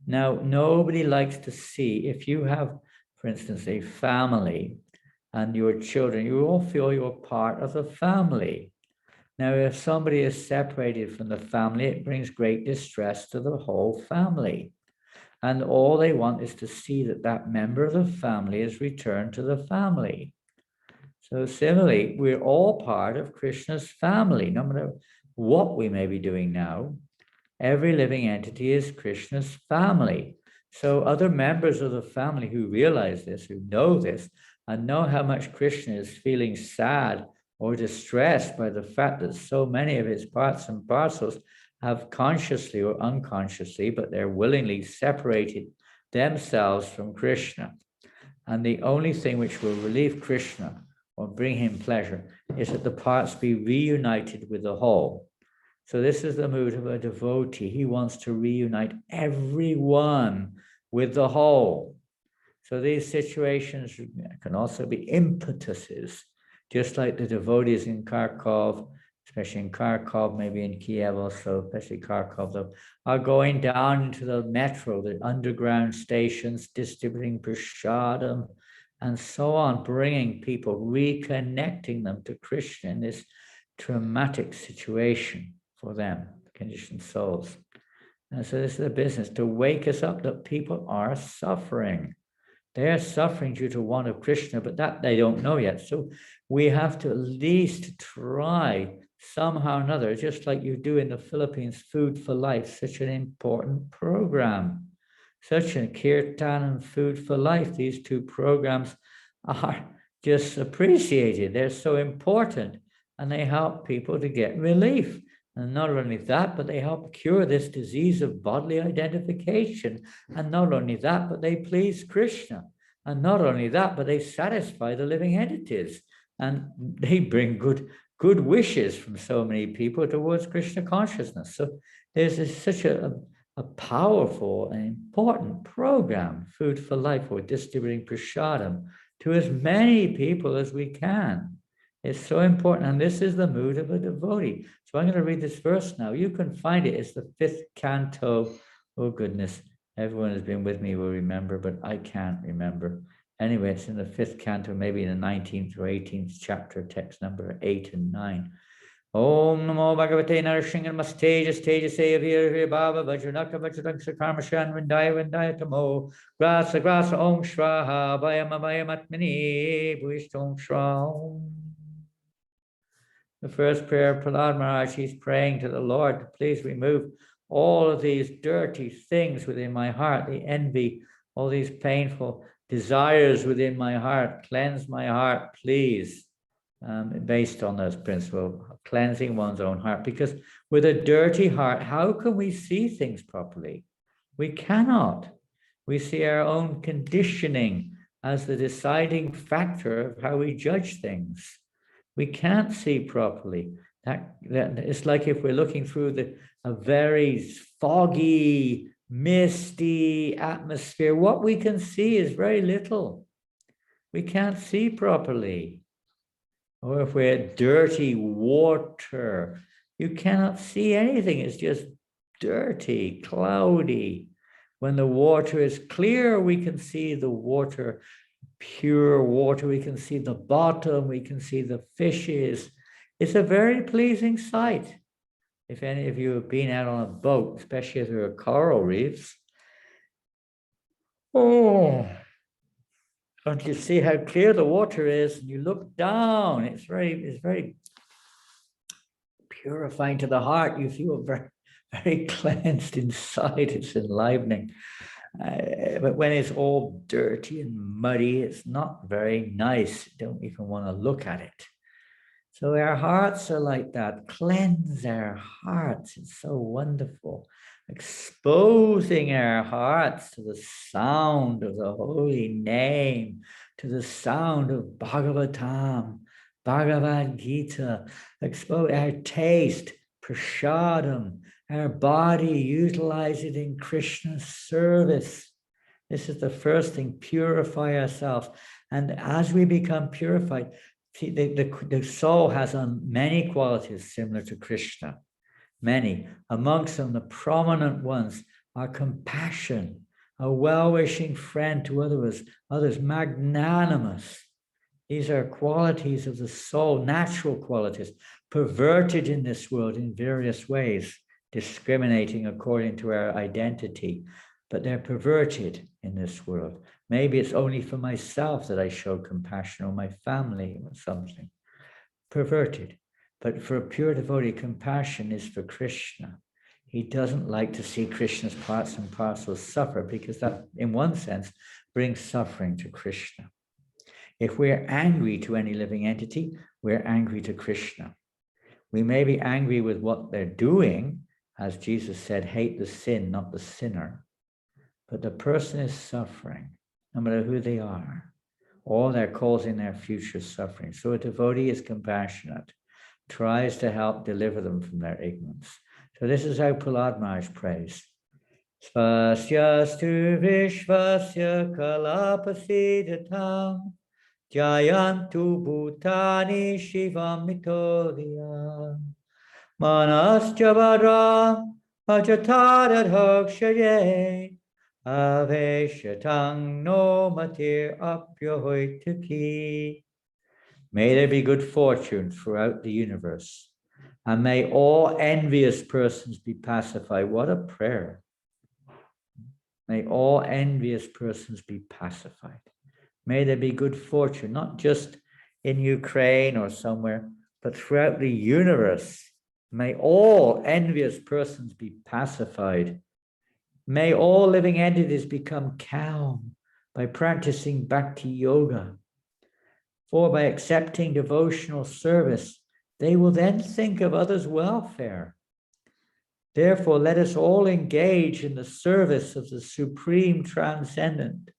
Now, nobody likes to see, if you have, for instance, a family and your children, you all feel you're part of the family. Now, if somebody is separated from the family, it brings great distress to the whole family. And all they want is to see that that member of the family is returned to the family. So similarly, we're all part of Krishna's family, no matter what we may be doing now. Every living entity is Krishna's family. So other members of the family who realize this, who know this, and know how much Krishna is feeling sad or distressed by the fact that so many of his parts and parcels have consciously or unconsciously, but they're willingly separated themselves from Krishna. And the only thing which will relieve Krishna or bring him pleasure is that the parts be reunited with the whole. So this is the mood of a devotee. He wants to reunite everyone with the whole. So these situations can also be impetuses, just like the devotees in Kharkov, especially in Kharkov, maybe in Kiev also, especially Kharkov, are going down into the metro, the underground stations, distributing prasadam, and so on, bringing people, reconnecting them to Krishna in this traumatic situation for them, conditioned souls. And so this is the business, to wake us up that people are suffering. They are suffering due to want of Krishna, but that they don't know yet. So we have to at least try somehow or another, just like you do in the Philippines, Food for Life, such an important program. Such a Kirtan and Food for Life. These two programs are just appreciated. They're so important, and they help people to get relief. And not only that, but they help cure this disease of bodily identification. And not only that, but they please Krishna. And not only that, but they satisfy the living entities. And they bring good wishes from so many people towards Krishna consciousness. So there's such a powerful and important program, Food for Life, or distributing prasadam to as many people as we can. It's so important. And this is the mood of a devotee. So I'm going to read this verse now. You can find it. It's the 5th canto. Oh, goodness. Everyone who's been with me will remember, but I can't remember. Anyway, it's in the 5th canto, maybe in the 19th or 18th chapter, text number 8 and 9. Om Namo Bhagavate Narashinga Mastejas Tejase Avir Baba Vajranaka Vajranaka Karmashan Vindaya Vindaya Tamo Grasa Grasa Om Shraha Vayam Vayam Atmani Bhuishtom Shram. The first prayer, Prahlad Maharaj, he's praying to the Lord to please remove all of these dirty things within my heart, the envy, all these painful desires within my heart. Cleanse my heart, please. Based on this principle of cleansing one's own heart. Because with a dirty heart, how can we see things properly? We cannot. We see our own conditioning as the deciding factor of how we judge things. We can't see properly. That it's like if we're looking through a very foggy, misty atmosphere, what we can see is very little. We can't see properly. Or if we're dirty water, you cannot see anything. It's just dirty, cloudy. When the water is clear, we can see the water, pure water. We can see the bottom. We can see the fishes. It's a very pleasing sight. If any of you have been out on a boat, especially if there are coral reefs, and you see how clear the water is, and you look down, it's very purifying to the heart. You feel very, very cleansed inside. It's enlivening. But when it's all dirty and muddy, it's not very nice. You don't even want to look at it. So our hearts are like that. Cleanse our hearts. It's so wonderful. Exposing our hearts to the sound of the holy name, to the sound of Bhagavatam, Bhagavad Gita. Expose our taste, prasadam, our body, utilize it in Krishna's service. This is the first thing, purify ourselves. And as we become purified, see, the soul has many qualities similar to Krishna. Many. Amongst them, the prominent ones are compassion, a well-wishing friend to others, magnanimous. These are qualities of the soul, natural qualities, perverted in this world in various ways, discriminating according to our identity, but they're perverted in this world. Maybe it's only for myself that I show compassion, or my family, or something. Perverted. But for a pure devotee, compassion is for Krishna. He doesn't like to see Krishna's parts and parcels suffer, because that, in one sense, brings suffering to Krishna. If we're angry to any living entity, we're angry to Krishna. We may be angry with what they're doing, as Jesus said, hate the sin, not the sinner. But the person is suffering, no matter who they are, or they're causing their future suffering. So a devotee is compassionate, tries to help deliver them from their ignorance. So this is how Prahlad Maharaj prays. Svasyastu vishvasya kalapasidatam jayantu bhutani shivam mitodiyam manascha vadram ajatadadhokshaye aveshatang no matir apyahoitaki. May there be good fortune throughout the universe, and may all envious persons be pacified. What a prayer. May all envious persons be pacified. May there be good fortune, not just in Ukraine or somewhere, but throughout the universe. May all envious persons be pacified. May all living entities become calm by practicing bhakti yoga. For by accepting devotional service, they will then think of others' welfare. Therefore, let us all engage in the service of the Supreme Transcendence,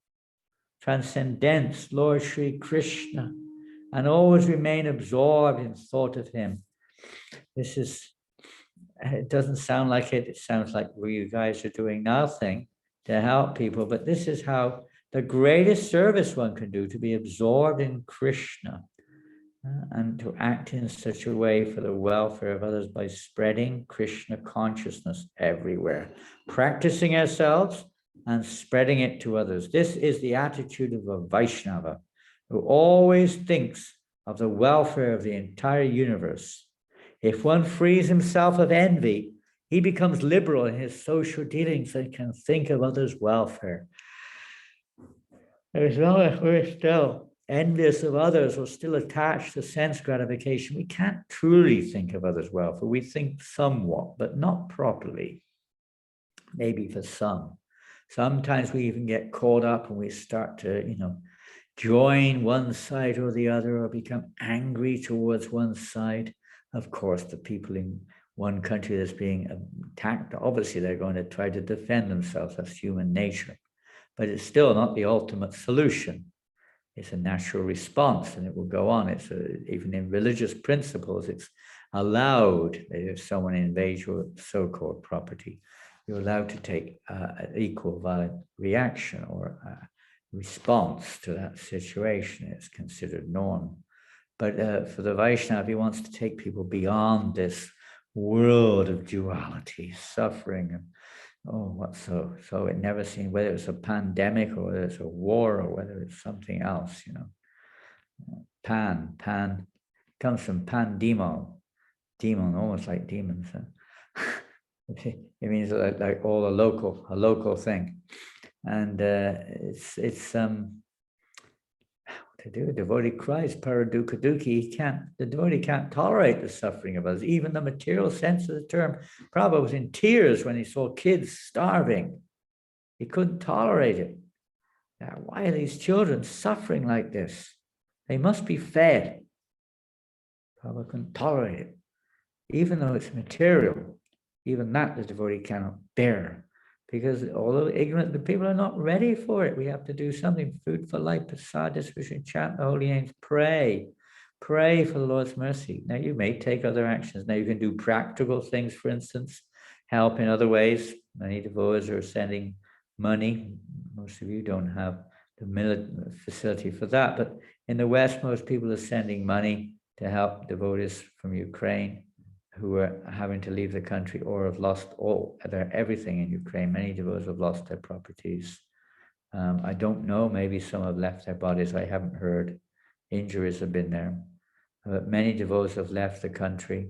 Lord Sri Krishna, and always remain absorbed in thought of him. It doesn't sound like it. It sounds like you guys are doing nothing to help people, but this is how the greatest service one can do, to be absorbed in Krishna, and to act in such a way for the welfare of others by spreading Krishna consciousness everywhere, practicing ourselves and spreading it to others. This is the attitude of a Vaishnava, who always thinks of the welfare of the entire universe. If one frees himself of envy, he becomes liberal in his social dealings and can think of others' welfare. As long as we're still envious of others or still attached to sense gratification, we can't truly think of others' welfare. We think somewhat, but not properly. Maybe for some. Sometimes we even get caught up and we start to, join one side or the other, or become angry towards one side. Of course, the people in one country that's being attacked, obviously they're going to try to defend themselves. That's human nature. But it's still not the ultimate solution. It's a natural response, and it will go on. Even in religious principles, it's allowed that if someone invades your so-called property, you're allowed to take an equal violent reaction or response to that situation. It's considered norm. But for the Vaishnava, he wants to take people beyond this world of duality, suffering, and so it never seemed, whether it's a pandemic or whether it's a war or whether it's something else, pan comes from pandemon, demon, almost like demons. It means like all a local thing, and it's to do. A devotee cries paradukkha dukhi. The devotee can't tolerate the suffering of others. Even the material sense of the term. Prabhupada was in tears when he saw kids starving. He couldn't tolerate it. Now, why are these children suffering like this? They must be fed. Prabhupada couldn't tolerate it. Even though it's material, even that the devotee cannot bear. Because although ignorant, the people are not ready for it. We have to do something. Food for life, prasadis, we should chant the holy names, pray for the Lord's mercy. Now you may take other actions. Now you can do practical things, for instance, help in other ways. Many devotees are sending money. Most of you don't have the facility for that, but in the West, most people are sending money to help devotees from Ukraine who are having to leave the country or have lost everything in Ukraine. Many devotees have lost their properties. I don't know, maybe some have left their bodies. I haven't heard. Injuries have been there. But many devotees have left the country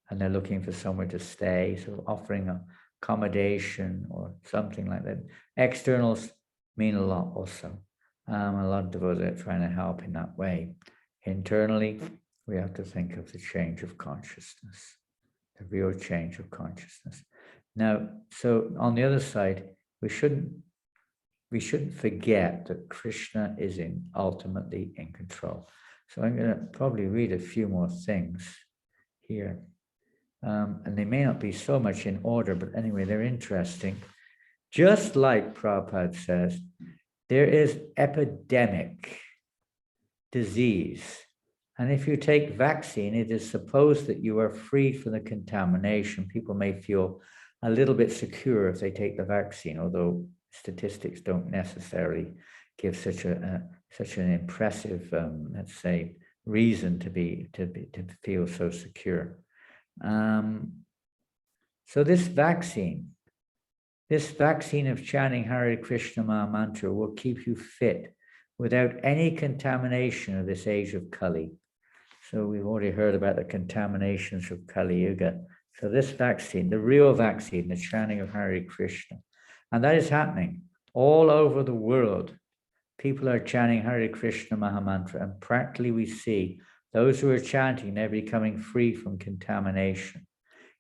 and they're looking for somewhere to stay. So offering accommodation or something like that. Externals mean a lot also. A lot of devotees are trying to help in that way. Internally, we have to think of the change of consciousness, the real change of consciousness. Now, so on the other side, we shouldn't forget that Krishna is ultimately in control. So I'm going to probably read a few more things here. And they may not be so much in order, but anyway, they're interesting. Just like Prabhupada says, there is epidemic disease. And if you take vaccine, it is supposed that you are free from the contamination. People may feel a little bit secure if they take the vaccine, although statistics don't necessarily give such an impressive, let's say, reason to feel so secure. So this vaccine of chanting Hare Krishna Maha Mantra will keep you fit without any contamination of this age of Kali. So we've already heard about the contaminations of Kali Yuga. So this vaccine, the real vaccine, the chanting of Hare Krishna, and that is happening all over the world. People are chanting Hare Krishna Maha Mantra, and practically we see those who are chanting, they're becoming free from contamination.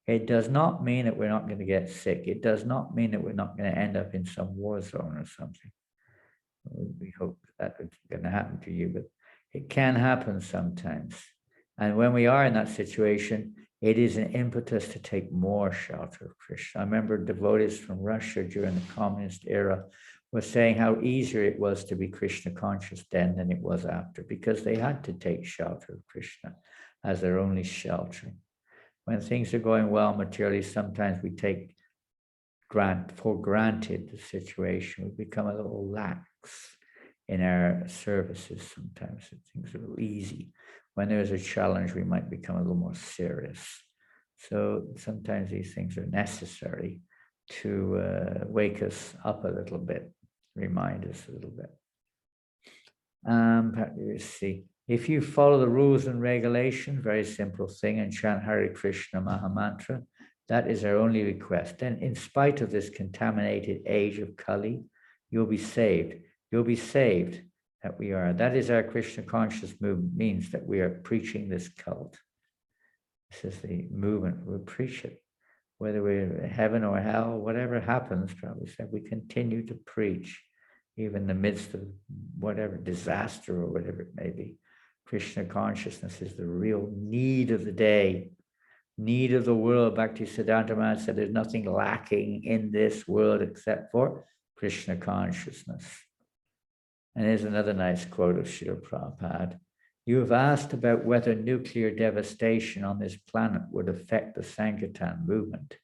It does not mean that we're not going to get sick. It does not mean that we're not going to end up in some war zone or something. We hope that it's going to happen to you, but it can happen sometimes. And when we are in that situation, it is an impetus to take more shelter of Krishna. I remember devotees from Russia during the communist era were saying how easier it was to be Krishna conscious then than it was after, because they had to take shelter of Krishna as their only shelter. When things are going well materially, sometimes we take for granted the situation. We become a little lax, in our services. Sometimes things are a little easy. When there's a challenge, we might become a little more serious. So sometimes these things are necessary to wake us up a little bit, remind us a little bit. Let's see. If you follow the rules and regulations, very simple thing, and chant Hare Krishna Maha Mantra, that is our only request. Then, in spite of this contaminated age of Kali, you'll be saved. You'll be saved that we are. That is our Krishna conscious movement, means that we are preaching this cult. This is the movement. We'll preach it. Whether we're in heaven or hell, whatever happens, Prabhupada said, we continue to preach, even in the midst of whatever disaster or whatever it may be. Krishna consciousness is the real need of the day, need of the world. Bhaktisiddhanta Maharaj said there's nothing lacking in this world except for Krishna consciousness. And here's another nice quote of Srila Prabhupada. You have asked about whether nuclear devastation on this planet would affect the Sankirtan movement.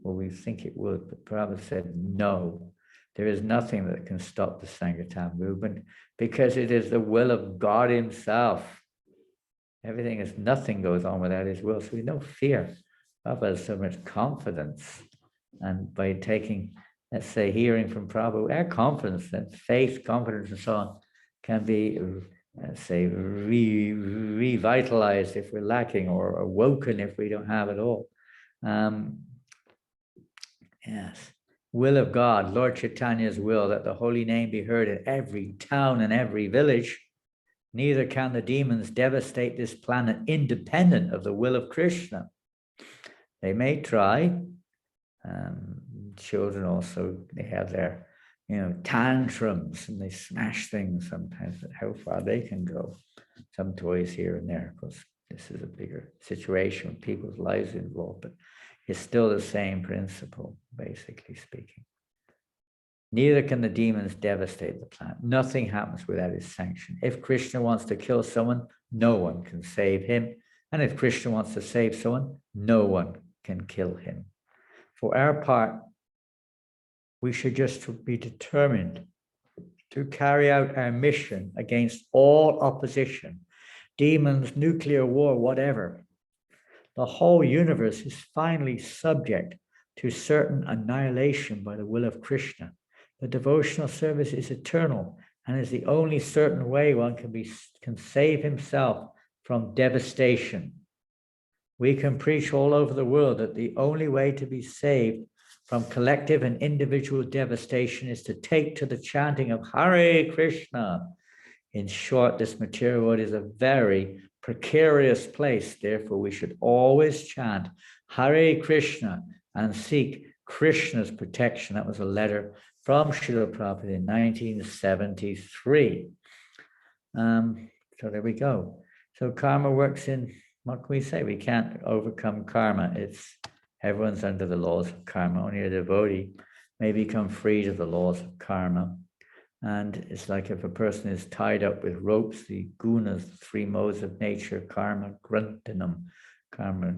Well, we think it would, but Prabhupada said no. There is nothing that can stop the Sankirtan movement because it is the will of God himself. Everything is, nothing goes on without his will. So we no fear. Prabhupada has so much confidence. And by taking, let's say, hearing from Prabhupada, our confidence and faith, confidence and so on can be, let's say, revitalized if we're lacking, or awoken if we don't have it all. Yes. Will of God, Lord Chaitanya's will, that the holy name be heard in every town and every village. Neither can the demons devastate this planet independent of the will of Krishna. They may try. Children also, they have their, tantrums, and they smash things sometimes, but how far they can go. Some toys here and there, because this is a bigger situation with people's lives involved, but it's still the same principle, basically speaking. Neither can the demons devastate the planet. Nothing happens without his sanction. If Krishna wants to kill someone, no one can save him. And if Krishna wants to save someone, no one can kill him. For our part, we should just be determined to carry out our mission against all opposition, demons, nuclear war, whatever. The whole universe is finally subject to certain annihilation by the will of Krishna. The devotional service is eternal and is the only certain way one can save himself from devastation. We can preach all over the world that the only way to be saved from collective and individual devastation is to take to the chanting of Hare Krishna. In short, this material world is a very precarious place. Therefore, we should always chant Hare Krishna and seek Krishna's protection. That was a letter from Srila Prabhupada in 1973. So there we go. So karma works in, what can we say? We can't overcome karma. Everyone's under the laws of karma. Only a devotee may become free to the laws of karma. And it's like if a person is tied up with ropes, the gunas, the three modes of nature, karma, gruntanam, karma,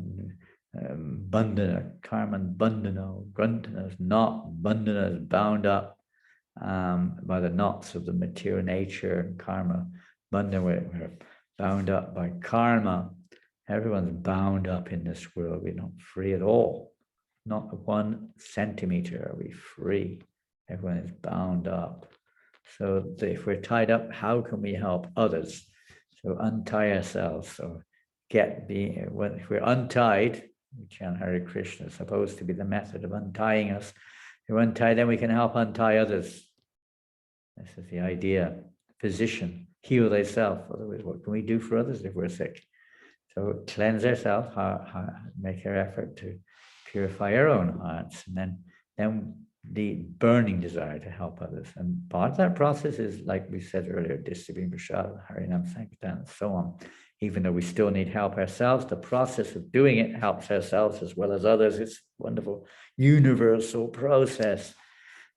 bandhana, karma, bandhana, gruntana is not, bandhana is bound up by the knots of the material nature, and karma, bandhana, we're bound up by karma. Everyone's bound up in this world. We're not free at all. Not 1 centimeter are we free. Everyone is bound up. So if we're tied up, how can we help others? So untie ourselves. So if we're untied, we chant Hare Krishna, it's supposed to be the method of untying us. If we're untied, then we can help untie others. This is the idea. Physician, heal thyself. Otherwise, what can we do for others if we're sick? So cleanse ourselves, make our effort to purify our own hearts, and then the burning desire to help others. And part of that process is, like we said earlier, Discipline, Prasad, Harinam, Sankirtan, and so on. Even though we still need help ourselves, the process of doing it helps ourselves as well as others. It's a wonderful universal process.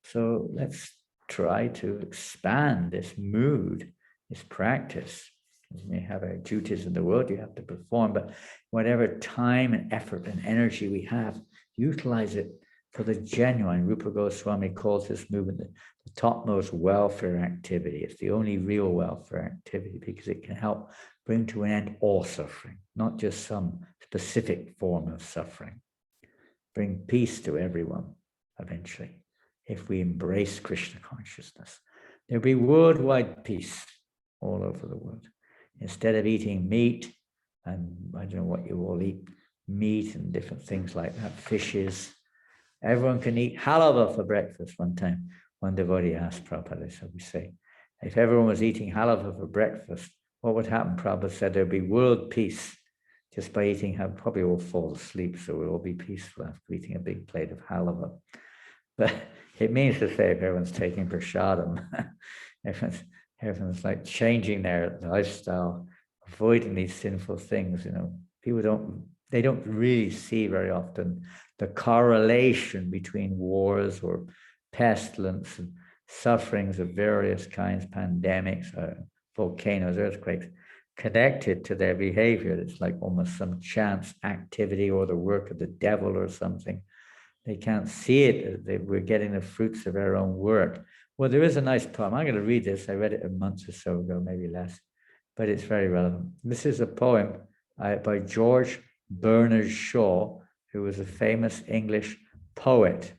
So let's try to expand this mood, this practice. You may have our duties in the world you have to perform, but whatever time and effort and energy we have, utilize it for the genuine. Rupa Goswami calls this movement the topmost welfare activity. It's the only real welfare activity because it can help bring to an end all suffering, not just some specific form of suffering. Bring peace to everyone eventually, if we embrace Krishna consciousness. There'll be worldwide peace all over the world. Instead of eating meat, and I don't know what you all eat, meat and different things like that, fishes, everyone can eat halava for breakfast. One time, one devotee asked Prabhupada, so we say, if everyone was eating halava for breakfast, what would happen? Prabhupada said there'd be world peace just by eating, probably all fall asleep, so we'll all be peaceful after eating a big plate of halava. But it means to say if everyone's taking prasadam, everyone's like changing their lifestyle, avoiding these sinful things, people don't really see very often the correlation between wars or pestilence and sufferings of various kinds, pandemics, volcanoes, earthquakes, connected to their behavior. It's like almost some chance activity or the work of the devil or something. They can't see it. We're getting the fruits of our own work. Well, there is a nice poem. I'm going to read this. I read it a month or so ago, maybe less, but it's very relevant. This is a poem by George Bernard Shaw, who was a famous English poet.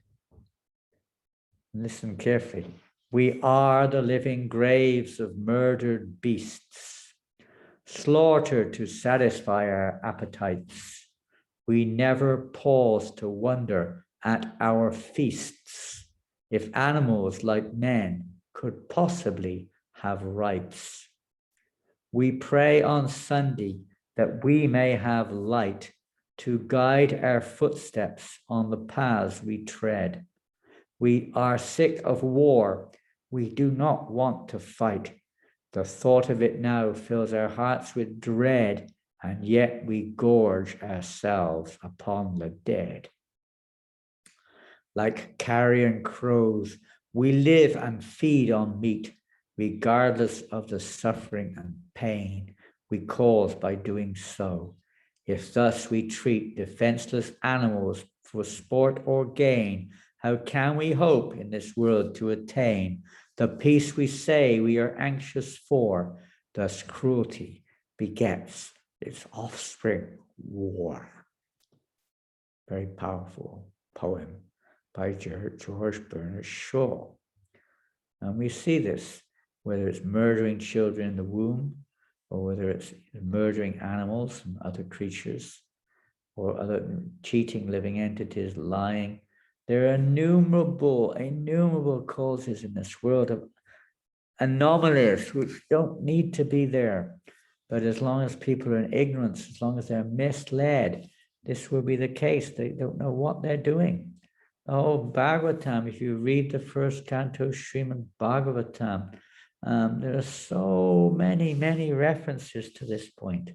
Listen carefully. We are the living graves of murdered beasts, slaughtered to satisfy our appetites. We never pause to wonder at our feasts, if animals like men could possibly have rights. We pray on Sunday that we may have light to guide our footsteps on the paths we tread. We are sick of war. We do not want to fight. The thought of it now fills our hearts with dread, and yet we gorge ourselves upon the dead. Like carrion crows, we live and feed on meat, regardless of the suffering and pain we cause by doing so. If thus we treat defenseless animals for sport or gain, how can we hope in this world to attain the peace we say we are anxious for? Thus cruelty begets its offspring, war. Very powerful poem by George Bernard Shaw. And we see this, whether it's murdering children in the womb, or whether it's murdering animals and other creatures, or other cheating living entities, lying. There are innumerable causes in this world of anomalies which don't need to be there. But as long as people are in ignorance, as long as they're misled, this will be the case. They don't know what they're doing. Oh, Bhagavatam, if you read the first canto, Srimad-Bhagavatam, there are so many references to this point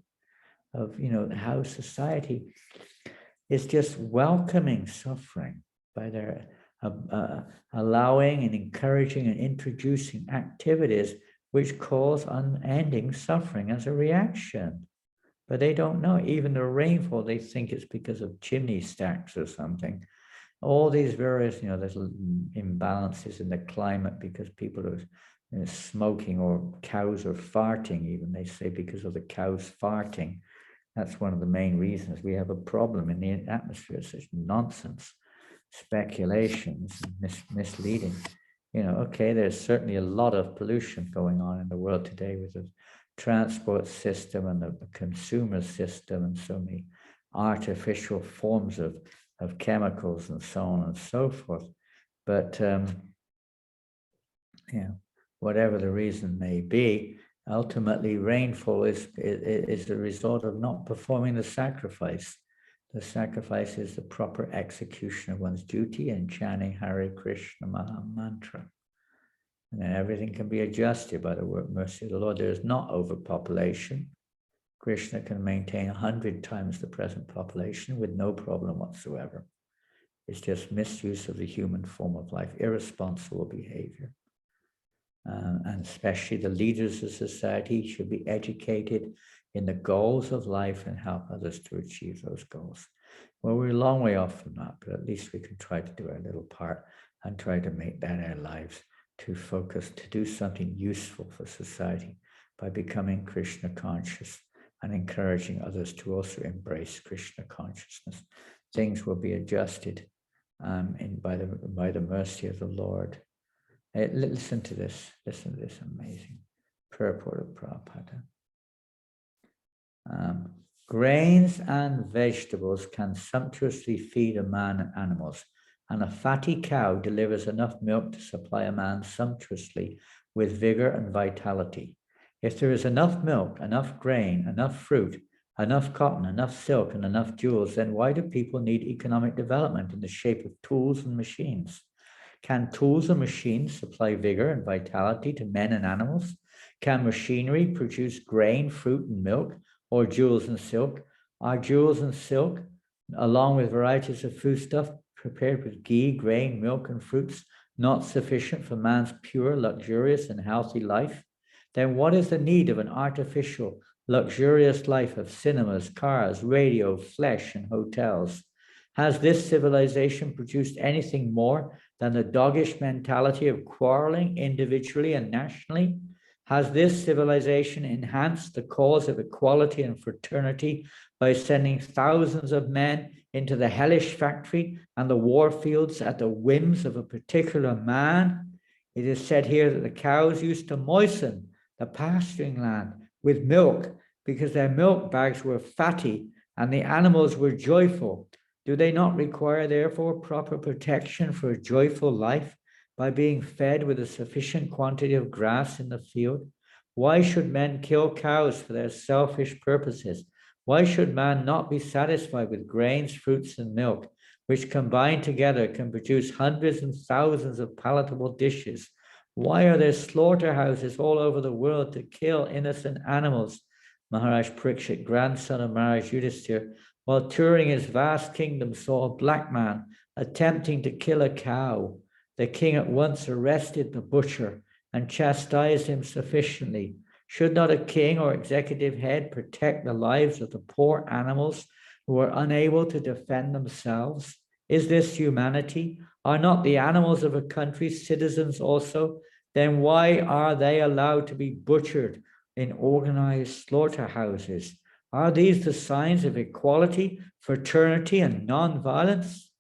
of, how society is just welcoming suffering by their allowing and encouraging and introducing activities which cause unending suffering as a reaction. But they don't know. Even the rainfall, they think it's because of chimney stacks or something. All these various, there's imbalances in the climate because people are smoking, or cows are farting even, they say, because of the cows farting. That's one of the main reasons we have a problem in the atmosphere. Such nonsense, speculations, misleading. Okay, there's certainly a lot of pollution going on in the world today with the transport system and the consumer system and so many artificial forms of chemicals and so on and so forth. But whatever the reason may be, ultimately rainfall is the result of not performing the sacrifice. The sacrifice is the proper execution of one's duty and chanting Hare Krishna Maha Mantra. And then everything can be adjusted by the mercy of the Lord. There is not overpopulation. Krishna can maintain 100 times the present population with no problem whatsoever. It's just misuse of the human form of life, irresponsible behavior. And especially the leaders of society should be educated in the goals of life and help others to achieve those goals. Well, we're a long way off from that, but at least we can try to do our little part and try to make that our lives, to focus, to do something useful for society by becoming Krishna conscious and encouraging others to also embrace Krishna consciousness. Things will be adjusted by the mercy of the Lord. Listen to this amazing purport of Prabhupada. Grains and vegetables can sumptuously feed a man and animals, and a fatty cow delivers enough milk to supply a man sumptuously with vigor and vitality. If there is enough milk, enough grain, enough fruit, enough cotton, enough silk, and enough jewels, then why do people need economic development in the shape of tools and machines? Can tools and machines supply vigor and vitality to men and animals? Can machinery produce grain, fruit, and milk, or jewels and silk? Are jewels and silk, along with varieties of foodstuff prepared with ghee, grain, milk, and fruits, not sufficient for man's pure, luxurious, and healthy life? Then what is the need of an artificial, luxurious life of cinemas, cars, radio, flesh, and hotels? Has this civilization produced anything more than the doggish mentality of quarreling individually and nationally? Has this civilization enhanced the cause of equality and fraternity by sending thousands of men into the hellish factory and the war fields at the whims of a particular man? It is said here that the cows used to moisten the pasturing land with milk because their milk bags were fatty and the animals were joyful. Do they not require, therefore, proper protection for a joyful life by being fed with a sufficient quantity of grass in the field? Why should men kill cows for their selfish purposes? Why should man not be satisfied with grains, fruits, and milk, which combined together can produce hundreds and thousands of palatable dishes? Why are there slaughterhouses all over the world to kill innocent animals? Maharaj Parikshit, grandson of Maharaj Yudhisthira, while touring his vast kingdom, saw a black man attempting to kill a cow. The king at once arrested the butcher and chastised him sufficiently. Should not a king or executive head protect the lives of the poor animals who are unable to defend themselves? Is this humanity? Are not the animals of a country citizens also? Then why are they allowed to be butchered in organized slaughterhouses? Are these the signs of equality, fraternity, and non-violence?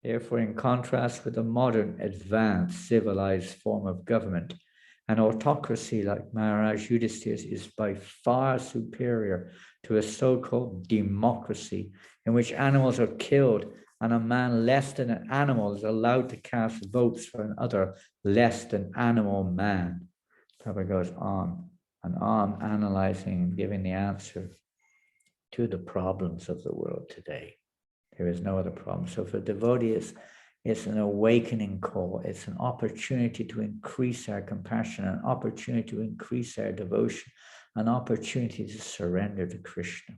Therefore, in contrast with the modern, advanced, civilized form of government, an autocracy like Maharaj Yudhisthira's is by far superior to a so-called democracy in which animals are killed and a man less than an animal is allowed to cast votes for another less than animal man. Prabhupada goes on and on, analyzing and giving the answer to the problems of the world today. There is no other problem. So for devotees, it's an awakening call. It's an opportunity to increase our compassion, an opportunity to increase our devotion, an opportunity to surrender to Krishna.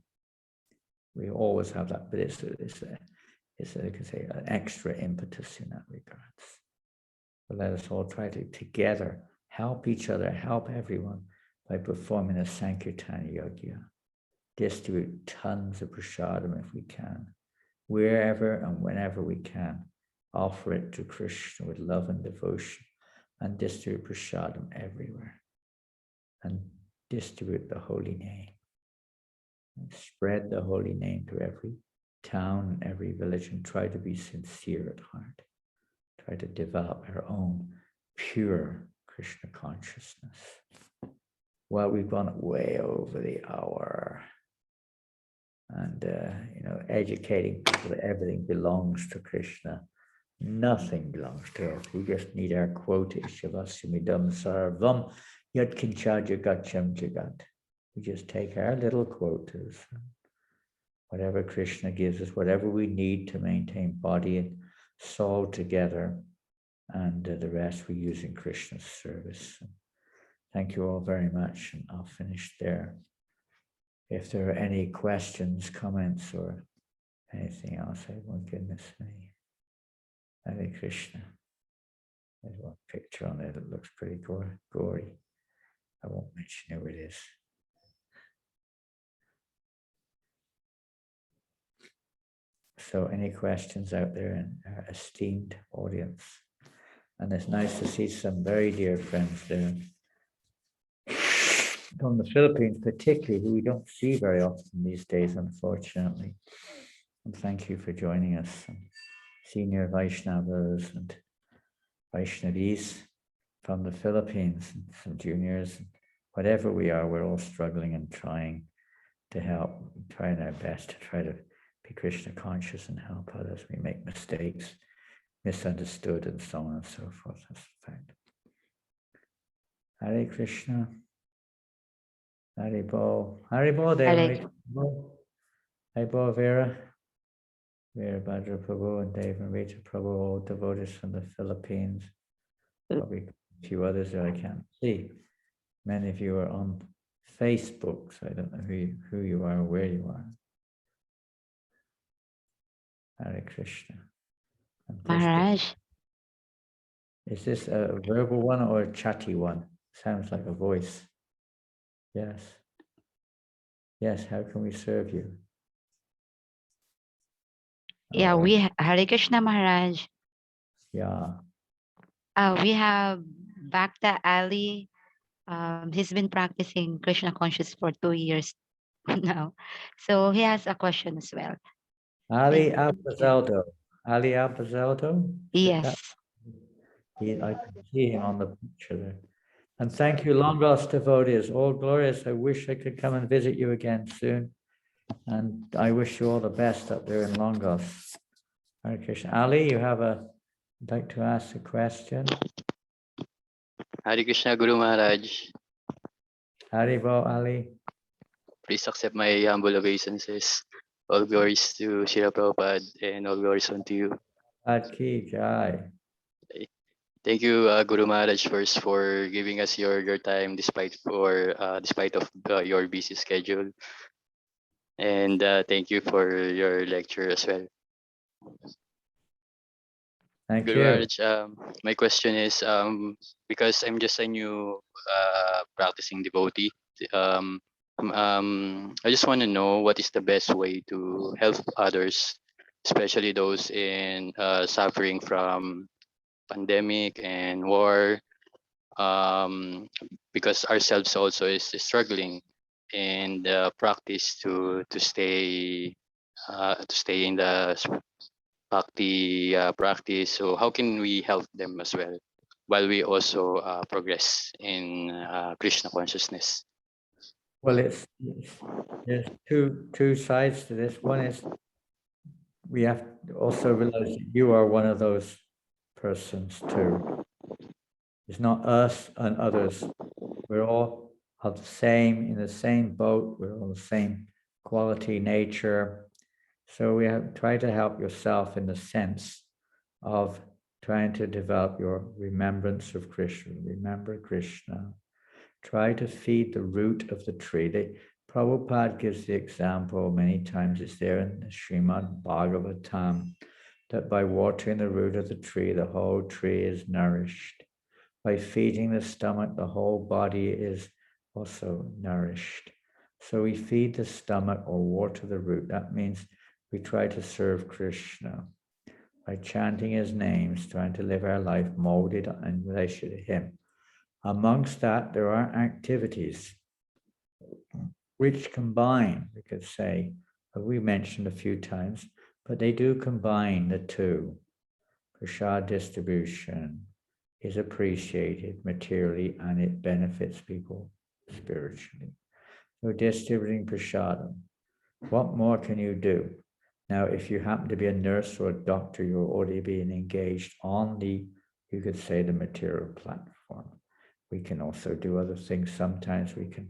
We always have that, but it's you can say, an extra impetus in that regards. But let us all try to together help each other, help everyone by performing a Sankirtan Yajna. Distribute tons of prasadam if we can, wherever and whenever we can. Offer it to Krishna with love and devotion, and distribute prasadam everywhere. And distribute the holy name. And spread the holy name to every town and every village, and try to be sincere at heart. Try to develop our own pure Krishna consciousness. Well, we've gone way over the hour. And, educating people that everything belongs to Krishna. Nothing belongs to us. We just need our quota. Shavasyamidam sarvam yat kincha jagacham jagat. We just take our little quotas. Whatever Krishna gives us, whatever we need to maintain body and soul together, and the rest we use in Krishna's service. Thank you all very much, and I'll finish there. If there are any questions, comments, or anything else, my goodness me. Hare Krishna. There's one picture on there that looks pretty gory. I won't mention who it is. So any questions out there in our esteemed audience? And it's nice to see some very dear friends there from the Philippines, particularly, who we don't see very often these days, unfortunately. And thank you for joining us, some senior Vaishnavas and Vaishnavis from the Philippines, and some juniors, whatever we are, we're all struggling and trying to help, trying our best to try to be Krishna conscious and help others. We make mistakes, misunderstood, and so on and so forth. That's the fact. Hare Krishna. Hare Bo. Hare Bo, Dev. Hare Bo, Vera. Vera Bhadra Prabhu and Dave and Rita Prabhu, all devotees from the Philippines. Probably a few others that I can't see. Many of you are on Facebook, so I don't know who you are or where you are. Hare Krishna. Maharaj. Is this a verbal one or a chatty one? Sounds like a voice. Yes. Yes, how can we serve you? Yeah, Hare Krishna Maharaj. Yeah. We have Bhakta Ali. He's been practicing Krishna conscious for 2 years now. So he has a question as well. Ali Abazaldo. Ali Abazaldo? Yes. I can see him on the picture there. And thank you, long lost devotees, all glorious. I wish I could come and visit you again soon. And I wish you all the best up there in Longos. Hare Krishna. Ali, you have I'd like to ask a question. Hare Krishna Guru Maharaj. Haribo, Ali. Please accept my humble obeisances. All glories to Srila Prabhupada and all glories unto you. Adki Jai. Thank you, Guru Maharaj, first for giving us your time despite of your busy schedule. And thank you for your lecture as well. Thank Guru you. Maharaj, my question is, because I'm just a new practicing devotee, I just want to know what is the best way to help others, especially those in suffering from pandemic and war, because ourselves also is struggling and practice to stay in the bhakti practice. So how can we help them as well, while we also progress in Krishna consciousness? Well, there's two sides to this. One is we have to also realize that you are one of those persons too. It's not us and others. We're all of the same, in the same boat. We're all the same quality, nature. So we have tried to help yourself in the sense of trying to develop your remembrance of Krishna. Remember Krishna. Try to feed the root of the tree. Prabhupada gives the example many times. It's there in the Srimad-Bhagavatam that by watering the root of the tree whole tree is nourished. By feeding the stomach, the whole body is also nourished. So we feed the stomach or water the root. That means we try to serve Krishna by chanting his names, trying to live our life molded in relation to him. Amongst that, there are activities which combine, we could say, we mentioned a few times, but they do combine the two. Prasad distribution is appreciated materially and it benefits people spiritually. So distributing prasadam, what more can you do? Now, if you happen to be a nurse or a doctor, you're already being engaged on you could say, the material platform. We can also do other things. Sometimes we can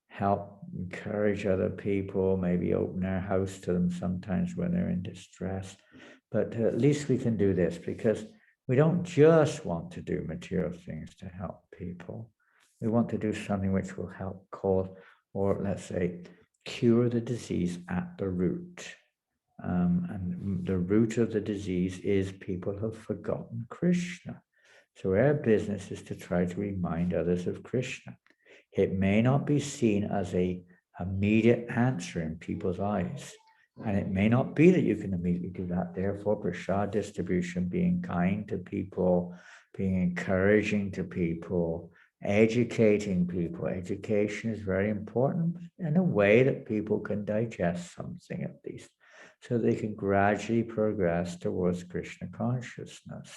help encourage other people, maybe open our house to them sometimes when they're in distress. But at least we can do this because we don't just want to do material things to help people. We want to do something which will help cause, or let's say, cure the disease at the root. And the root of the disease is people have forgotten Krishna. So our business is to try to remind others of Krishna. It may not be seen as an immediate answer in people's eyes. And it may not be that you can immediately do that. Therefore, prasad distribution, being kind to people, being encouraging to people, educating people. Education is very important in a way that people can digest something at least, so they can gradually progress towards Krishna consciousness.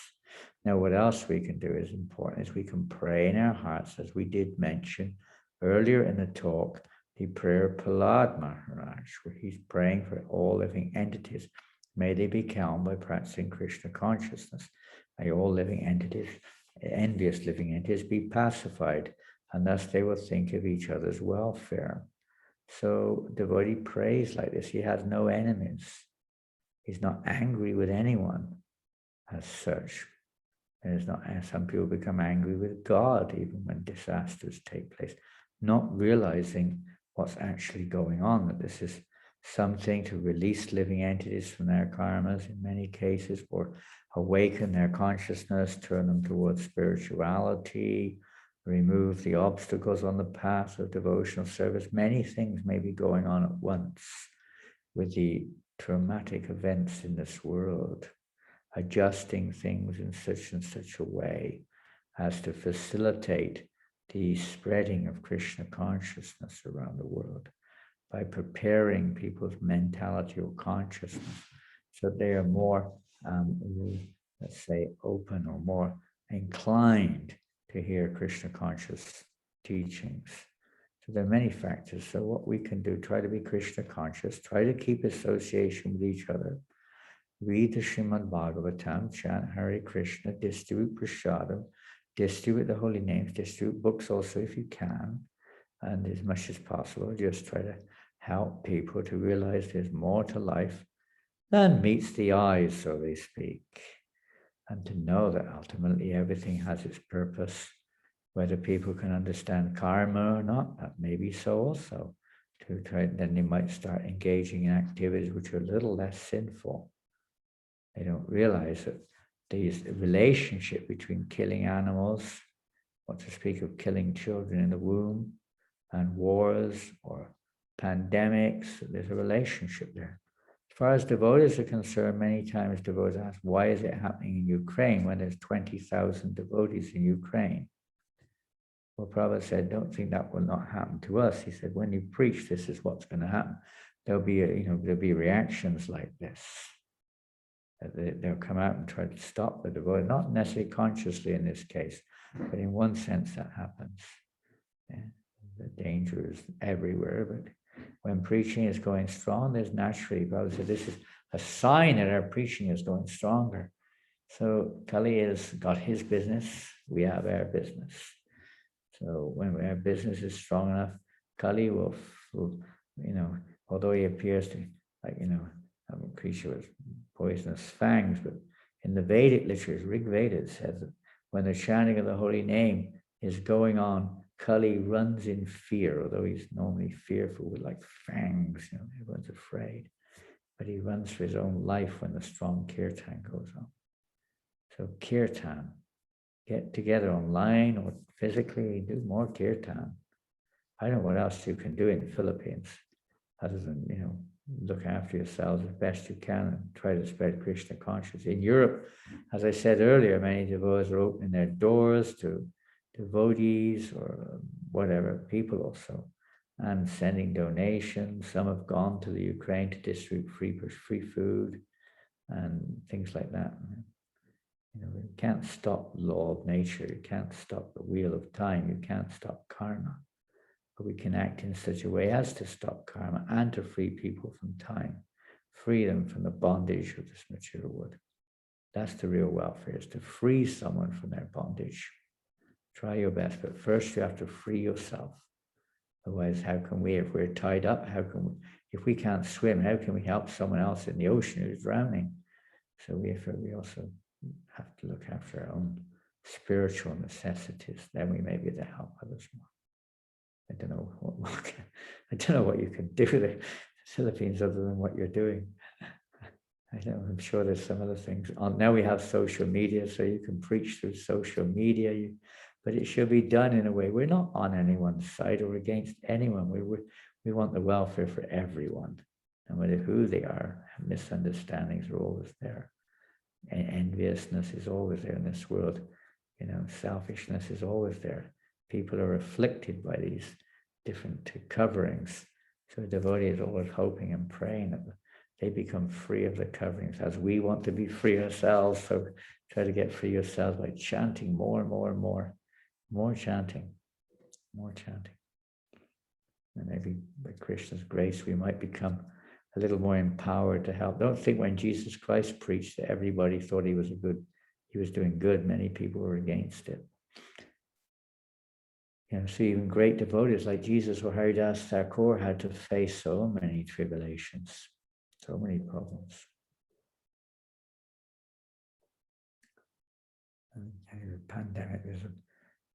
Now, what else we can do is important, is we can pray in our hearts, as we did mention earlier in the talk, the prayer of Prahlad Maharaj, where he's praying for all living entities. May they be calm by practicing Krishna consciousness. May all living entities, envious living entities, be pacified, and thus they will think of each other's welfare. So devotee prays like this. He has no enemies. He's not angry with anyone as such. There's not, some people become angry with God even when disasters take place, not realizing what's actually going on, that this is something to release living entities from their karmas in many cases, or awaken their consciousness, turn them towards spirituality, remove the obstacles on the path of devotional service. Many things may be going on at once with the traumatic events in this world, adjusting things in such and such a way as to facilitate the spreading of Krishna consciousness around the world, by preparing people's mentality or consciousness so they are more, let's say, open or more inclined to hear Krishna conscious teachings. So there are many factors. So what we can do, try to be Krishna conscious, try to keep association with each other, read the Srimad-Bhagavatam, chant Hare Krishna, distribute prasadam, distribute the holy names, distribute books also if you can, and as much as possible, just try to help people to realize there's more to life than meets the eyes, so they speak, and to know that ultimately everything has its purpose. Whether people can understand karma or not, that may be so also. To try, then they might start engaging in activities which are a little less sinful. They don't realize that the relationship between killing animals, what to speak of killing children in the womb, and wars or pandemics, there's a relationship there. As far as devotees are concerned, many times devotees ask, why is it happening in Ukraine when there's 20,000 devotees in Ukraine? Well, Prabhupada said, don't think that will not happen to us. He said, when you preach, this is what's going to happen. There'll be, there'll be reactions like this. They'll come out and try to stop the devotee, not necessarily consciously in this case, but in one sense that happens. Yeah. The danger is everywhere, but when preaching is going strong, there's naturally, Prabhupada said, this is a sign that our preaching is going stronger. So Kali has got his business, we have our business. So when our business is strong enough, Kali will although he appears to, a creature with poisonous fangs, but in the Vedic literature, Rig Veda says that when the chanting of the holy name is going on, Kali runs in fear, although he's normally fearful with like fangs, everyone's afraid, but he runs for his own life when the strong kirtan goes on. So kirtan, get together online or physically, do more kirtan. I don't know what else you can do in the Philippines, other than, look after yourselves as best you can and try to spread Krishna consciousness. In Europe, as I said earlier, many devotees are opening their doors to devotees or whatever, people also, and sending donations. Some have gone to the Ukraine to distribute free food and things like that. You can't stop the law of nature. You can't stop the wheel of time. You can't stop karma. But we can act in such a way as to stop karma and to free people from time, free them from the bondage of this material world. That's the real welfare, is to free someone from their bondage. Try your best, but first you have to free yourself. Otherwise, how can we, if we're tied up, if we can't swim, how can we help someone else in the ocean who's drowning? So we also have to look after our own spiritual necessities. Then we may be able to help others more. I don't know what you can do in the Philippines other than what you're doing. I'm sure there's some other things. Now we have social media, so you can preach through social media, but it should be done in a way. We're not on anyone's side or against anyone. We want the welfare for everyone. no matter who they are. Misunderstandings are always there. Enviousness is always there in this world. Selfishness is always there. People are afflicted by these different coverings. So the devotee is always hoping and praying that they become free of the coverings, as we want to be free ourselves. So try to get free yourselves by chanting more and more and more. More chanting. More chanting. And maybe by Krishna's grace, we might become a little more empowered to help. Don't think when Jesus Christ preached that everybody thought he was doing good. Many people were against it. So even great devotees like Jesus or Haridas Thakur had to face so many tribulations, so many problems. And the pandemic, there's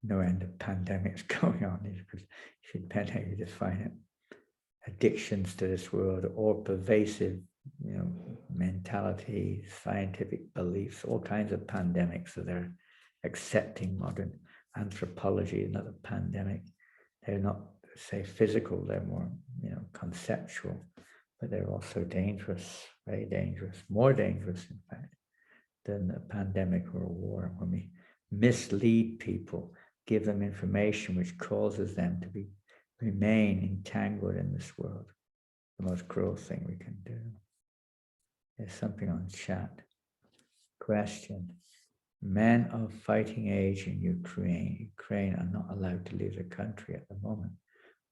no end of pandemics going on. Because you should depend how you define it. Addictions to this world, or pervasive, mentality, scientific beliefs, all kinds of pandemics that they're accepting. Modern anthropology, another pandemic. They're not, say, physical, they're more, conceptual, but they're also dangerous, very dangerous, more dangerous, in fact, than a pandemic or a war. When we mislead people, give them information which causes them to remain entangled in this world, the most cruel thing we can do. There's something on chat. Question. Men of fighting age in Ukraine are not allowed to leave the country at the moment.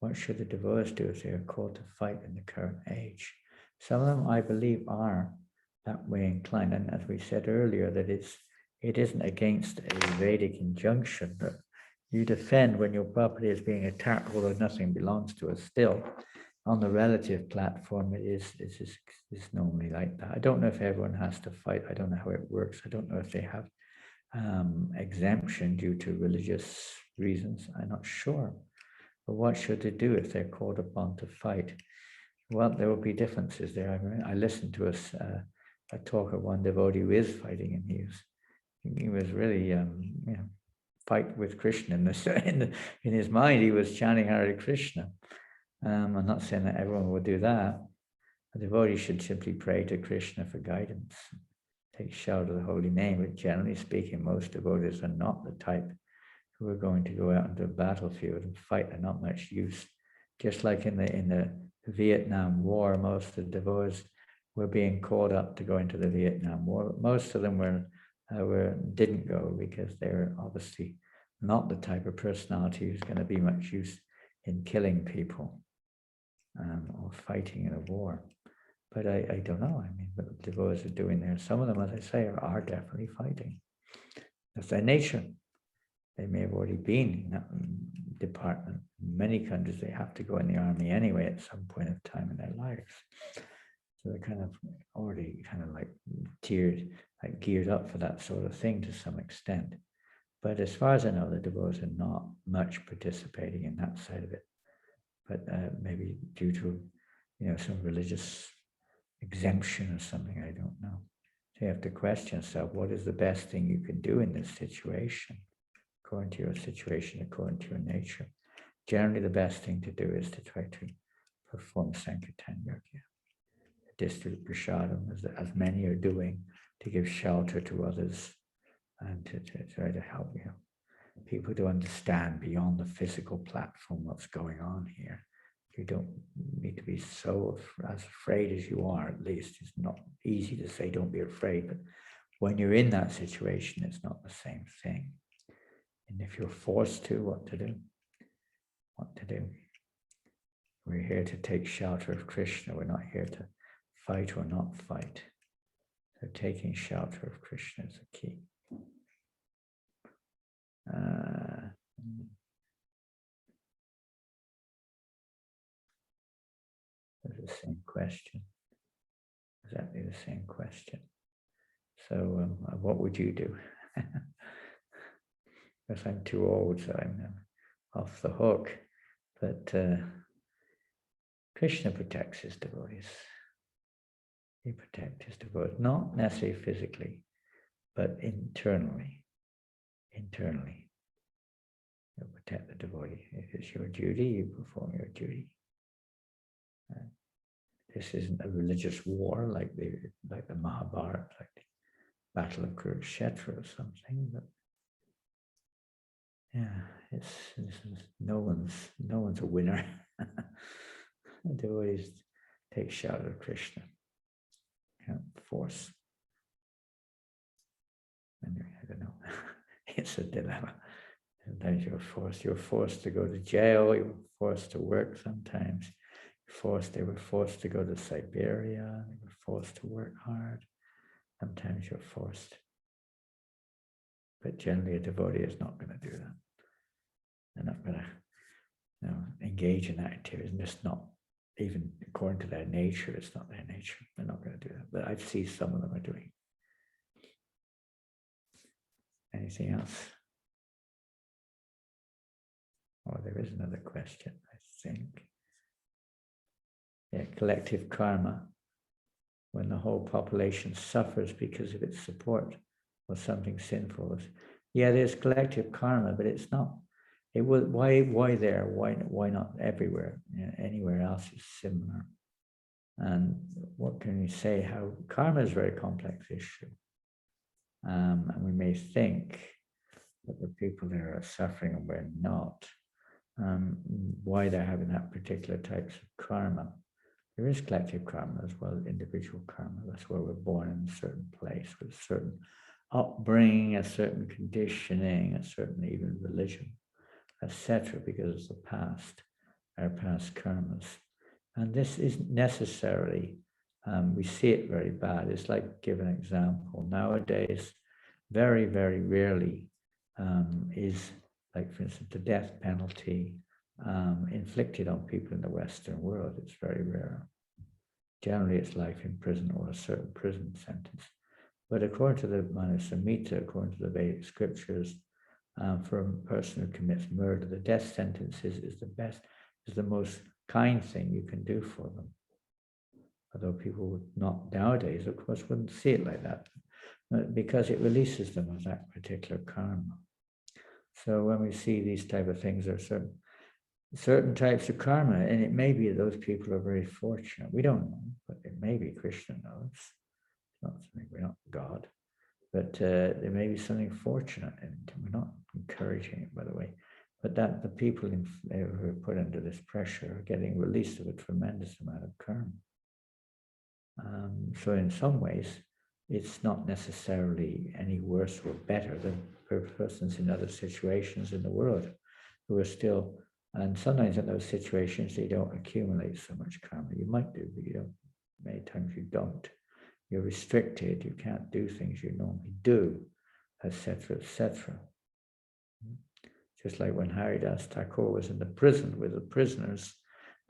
What should the devotees do if they are called to fight in the current age? Some of them, I believe, are that way inclined. And as we said earlier, that it isn't against a Vedic injunction that you defend when your property is being attacked, although nothing belongs to us still. On the relative platform, it is normally like that. I don't know if everyone has to fight. I don't know how it works. I don't know if they have exemption due to religious reasons. I'm not sure. But what should they do if they're called upon to fight? Well, there will be differences there. I listened to a talk of one devotee who is fighting, and he was really, fight with Krishna. In his mind, he was chanting Hare Krishna. I'm not saying that everyone will do that. A devotee should simply pray to Krishna for guidance. Take shelter of the holy name, but generally speaking, most devotees are not the type who are going to go out into a battlefield and fight. They're not much use. Just like in the Vietnam War, most of the devotees were being called up to go into the Vietnam War. Most of them didn't go because they're obviously not the type of personality who's going to be much use in killing people or fighting in a war. But I don't know. What the devotees are doing there. Some of them, as I say, are definitely fighting. That's their nature. They may have already been in that department. In many countries, they have to go in the army anyway at some point of time in their lives. So they're kind of already geared up for that sort of thing to some extent. But as far as I know, the devotees are not much participating in that side of it. But maybe due to, some religious exemption or something, I don't know. So you have to question yourself, what is the best thing you can do in this situation, according to your situation, according to your nature? Generally, the best thing to do is to try to perform Sankirtan Yogya, distribute prasadam, as many are doing, to give shelter to others and to try to help people to understand beyond the physical platform what's going on here. You don't need to be so as afraid as you are, at least. It's not easy to say don't be afraid, but when you're in that situation, it's not the same thing. And if you're forced to, what to do? What to do? We're here to take shelter of Krishna. We're not here to fight or not fight. So taking shelter of Krishna is the key. It's the same question. Exactly the same question. So what would you do? Because I'm too old, so I'm off the hook. But Krishna protects his devotees. He protects his devotees, not necessarily physically, but internally. Internally. You protect the devotee. If it's your duty, you perform your duty. this isn't a religious war like the Mahabharata, like the Battle of Kurukshetra or something. But yeah, no one's a winner. They always take shelter of Krishna. Can't force. Anyway, I don't know. It's a dilemma. Sometimes you're forced to go to jail, you're forced to work sometimes. They were forced to go to Siberia, they were forced to work hard. Sometimes you're forced. But generally a devotee is not going to do that. They're not going to engage in that activity. And it's not, even according to their nature, it's not their nature. They're not going to do that. But I see some of them are doing. Anything else? Oh, there is another question, I think. Yeah, collective karma. When the whole population suffers because of its support or something sinful. Yeah, there's collective karma, but it's not. It was why there? Why not everywhere? You know, anywhere else is similar. And what can we say? How karma is a very complex issue, and we may think that the people there are suffering and we're not. Why they're having that particular types of karma. There is collective karma as well as individual karma. That's where we're born in a certain place with a certain upbringing, a certain conditioning, a certain even religion, etc. Because of the past, our past karmas. And this isn't necessarily, we see it very bad. It's like, give an example. Nowadays, very, very rarely is, like for instance, the death penalty inflicted on people in the Western world. It's very rare. Generally, it's life in prison or a certain prison sentence. But according to the Manusamhita, according to the Vedic scriptures, for a person who commits murder, the death sentence is the most kind thing you can do for them. Although people would not nowadays, of course, wouldn't see it like that, because it releases them of that particular karma. So when we see these type of things, there are certain types of karma, and it may be those people are very fortunate. We don't know, but it may be. Krishna knows. It's not something, we're not God, but there may be something fortunate, and we're not encouraging it, by the way. But that the people who are put under this pressure are getting released of a tremendous amount of karma. So in some ways, it's not necessarily any worse or better than persons in other situations in the world who are still. And sometimes in those situations, they don't accumulate so much karma. You might do, but you don't. Many times you don't. You're restricted. You can't do things you normally do, etc., etc. Just like when Haridas Thakur was in the prison with the prisoners,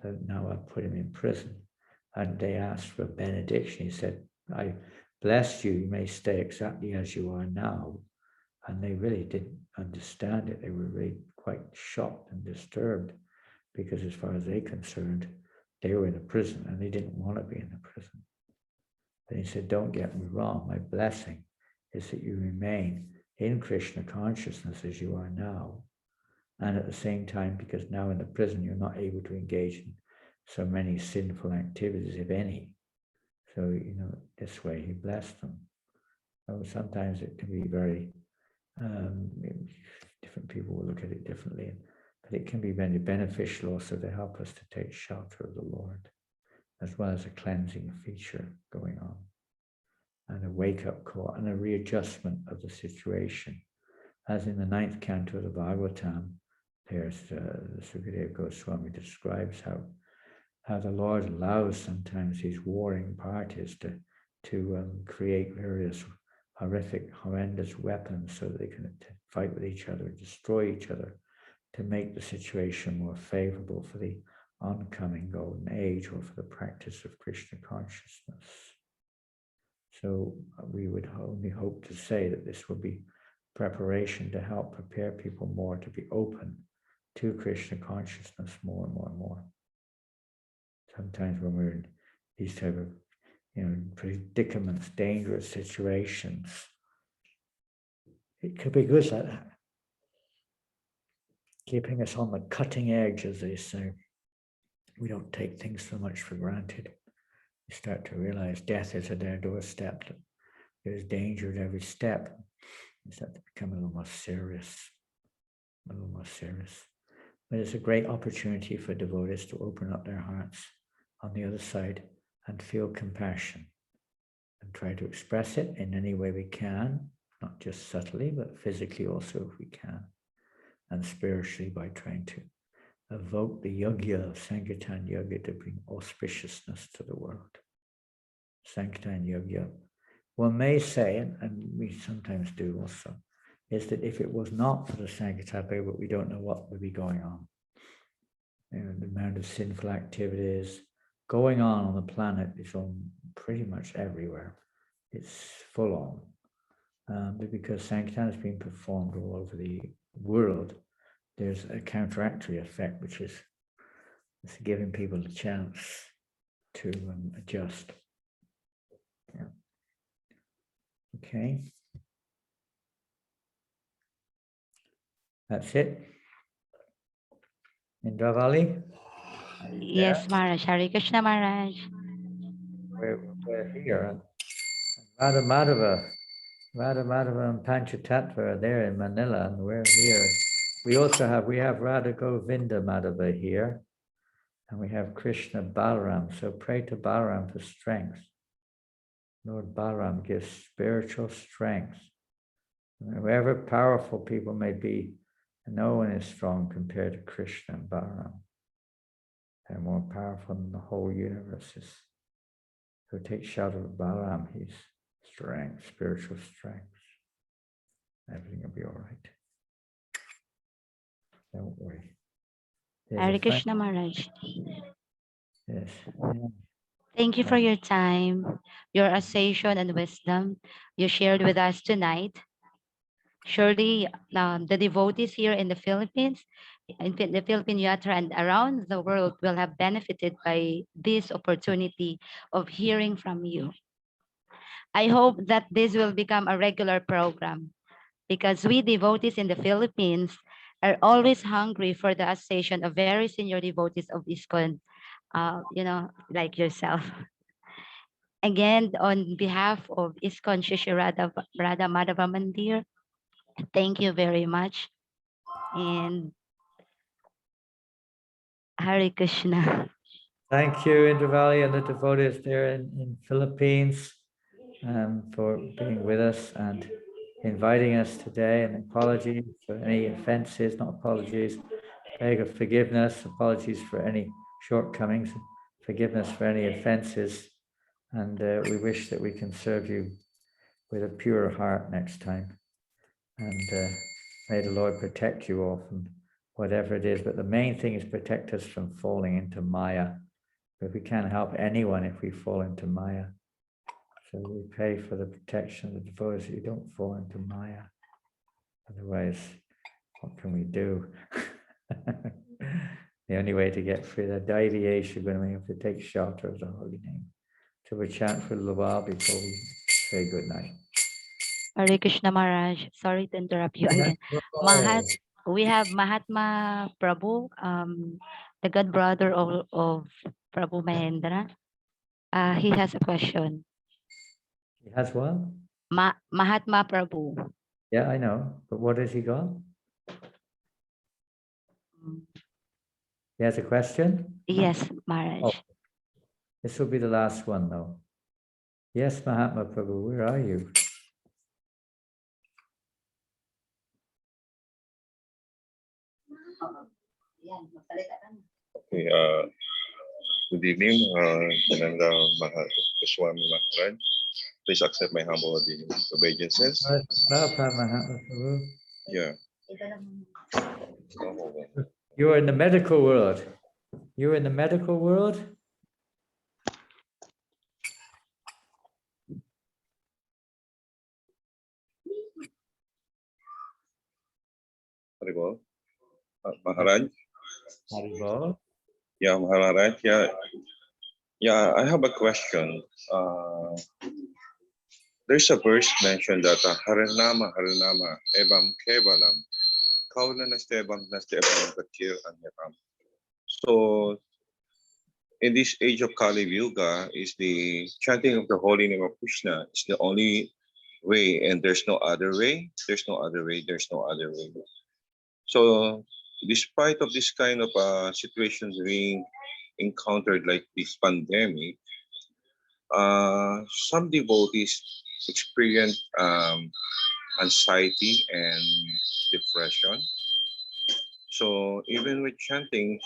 that now I put him in prison, and they asked for a benediction. He said, "I bless you. You may stay exactly as you are now." And they really didn't understand it. They were really quite shocked and disturbed, because as far as they're concerned, they were in a prison and they didn't want to be in a prison. But he said, don't get me wrong, my blessing is that you remain in Krishna consciousness as you are now. And at the same time, because now in the prison, you're not able to engage in so many sinful activities, if any. So, this way he blessed them. So sometimes it can be very, different people will look at it differently, but it can be very beneficial also to help us to take shelter of the Lord, as well as a cleansing feature going on, and a wake-up call and a readjustment of the situation. As in the 9th canto of the Bhagavatam, there's Sukadeva Goswami describes how the Lord allows sometimes these warring parties to create various horrendous weapons so that they can fight with each other, destroy each other, to make the situation more favorable for the oncoming golden age or for the practice of Krishna consciousness. So we would only hope to say that this will be preparation to help prepare people more to be open to Krishna consciousness more and more and more. Sometimes when we're in these type of predicaments, dangerous situations, it could be good like that, keeping us on the cutting edge, as they say. We don't take things so much for granted. You start to realize death is at their doorstep. There's danger at every step. You start to become a little more serious, a little more serious. But it's a great opportunity for devotees to open up their hearts on the other side and feel compassion and try to express it in any way we can, not just subtly, but physically also if we can, and spiritually by trying to evoke the yogya, Sankirtan yoga, to bring auspiciousness to the world. Sankirtan yoga, one may say, and we sometimes do also, is that if it was not for the Sankirtan yoga, we don't know what would be going on. The amount of sinful activities going on the planet is on pretty much everywhere. It's full on. But because Sankirtan is being performed all over the world, there's a counteractory effect, which is it's giving people a chance to adjust. Yeah. Okay. That's it. Indravali? Yes, Maharaj. Hare Krishna, Maharaj. We're here. Radha Madhava and Panchatattva are there in Manila, and we're here. We have Radha Govinda Madhava here, and we have Krishna Balaram. So pray to Balaram for strength. Lord Balaram gives spiritual strength. However powerful people may be, no one is strong compared to Krishna and Balaram. They're more powerful than the whole universe is. So take shelter of Balaram, he's strength, spiritual strength. Everything will be all right. Don't worry. Hare Krishna, Maharaj. Yes. Thank you for your time, your ascension and wisdom you shared with us tonight. Surely the devotees here in the Philippines, in the Philippine Yatra and around the world will have benefited by this opportunity of hearing from you. I hope that this will become a regular program because we devotees in the Philippines are always hungry for the ascension of very senior devotees of ISKCON, like yourself. Again, on behalf of ISKCON Shri Radha Madhava Mandir, thank you very much. And Hare Krishna. Thank you, Indravali, and the devotees there in Philippines for being with us and inviting us today. And apologies for any offenses, not apologies, beg of forgiveness, apologies for any shortcomings, forgiveness for any offenses. And we wish that we can serve you with a pure heart next time. And may the Lord protect you all from whatever it is. But the main thing is protect us from falling into Maya. But we can't help anyone if we fall into Maya. So we pray for the protection of the devotees that you don't fall into Maya. Otherwise, what can we do? The only way to get free, the Daidiyesha, we have to take shelter of the holy name. So we chant for a little while before we say good night. Hare Krishna Maharaj. Sorry to interrupt you again. We have Mahatma Prabhu, the god brother of Prabhu Mahendra. He has a question. He has what? Mahatma Prabhu. Yeah, I know. But what has he got? He has a question? Yes, Maharaj. Oh, this will be the last one, though. Yes, Mahatma Prabhu, where are you? Okay, good evening, Janananda Goswami Maharaja. Please accept my humble obeisances. Mahatma Prabhu. Yeah. You are in the medical world. You're in the medical world? Haribol. Maharaj. Haribol. Yeah, Maharaj. Yeah, I have a question. There's a verse mentioned that Harinama Evam Kevalam Kaula Nastebam Kachir Anyaram. So in this age of Kali Yuga, is the chanting of the holy name of Krishna is the only way, and there's no other way. There's no other way. There's no other way. So, despite of this kind of situations being encountered like this pandemic, some devotees experience anxiety and depression. So even with chanting,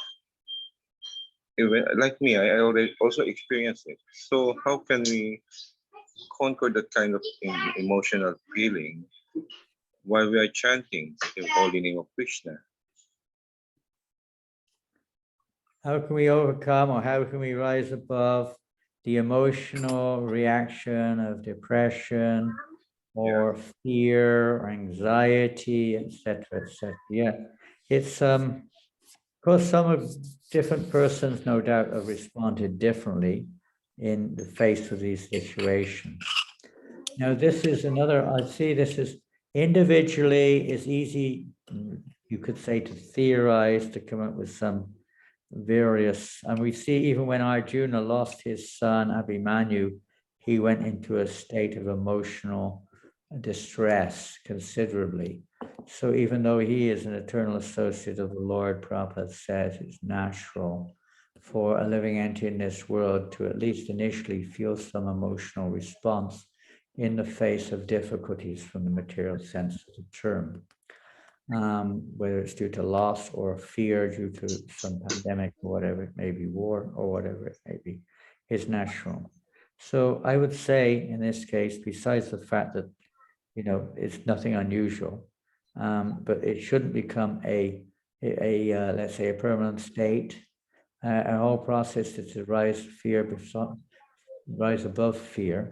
even like me, I already also experienced it. So how can we conquer that kind of emotional feeling while we are chanting the holy name of Krishna? How can we overcome, or how can we rise above the emotional reaction of depression or fear or anxiety, etc., etc.? Yeah, it's of course some of different persons no doubt have responded differently in the face of these situations. Now, this is another, I see this is individually is easy, you could say, to theorize, to come up with some various, and we see even when Arjuna lost his son Abhimanyu, he went into a state of emotional distress considerably. So even though he is an eternal associate of the Lord, Prabhupada says it's natural for a living entity in this world to at least initially feel some emotional response in the face of difficulties from the material sense of the term. Whether it's due to loss or fear due to some pandemic or whatever it may be, war or whatever it may be, is natural. So I would say in this case, besides the fact that, it's nothing unusual, but it shouldn't become a let's say, a permanent state. Our whole process is to rise above fear.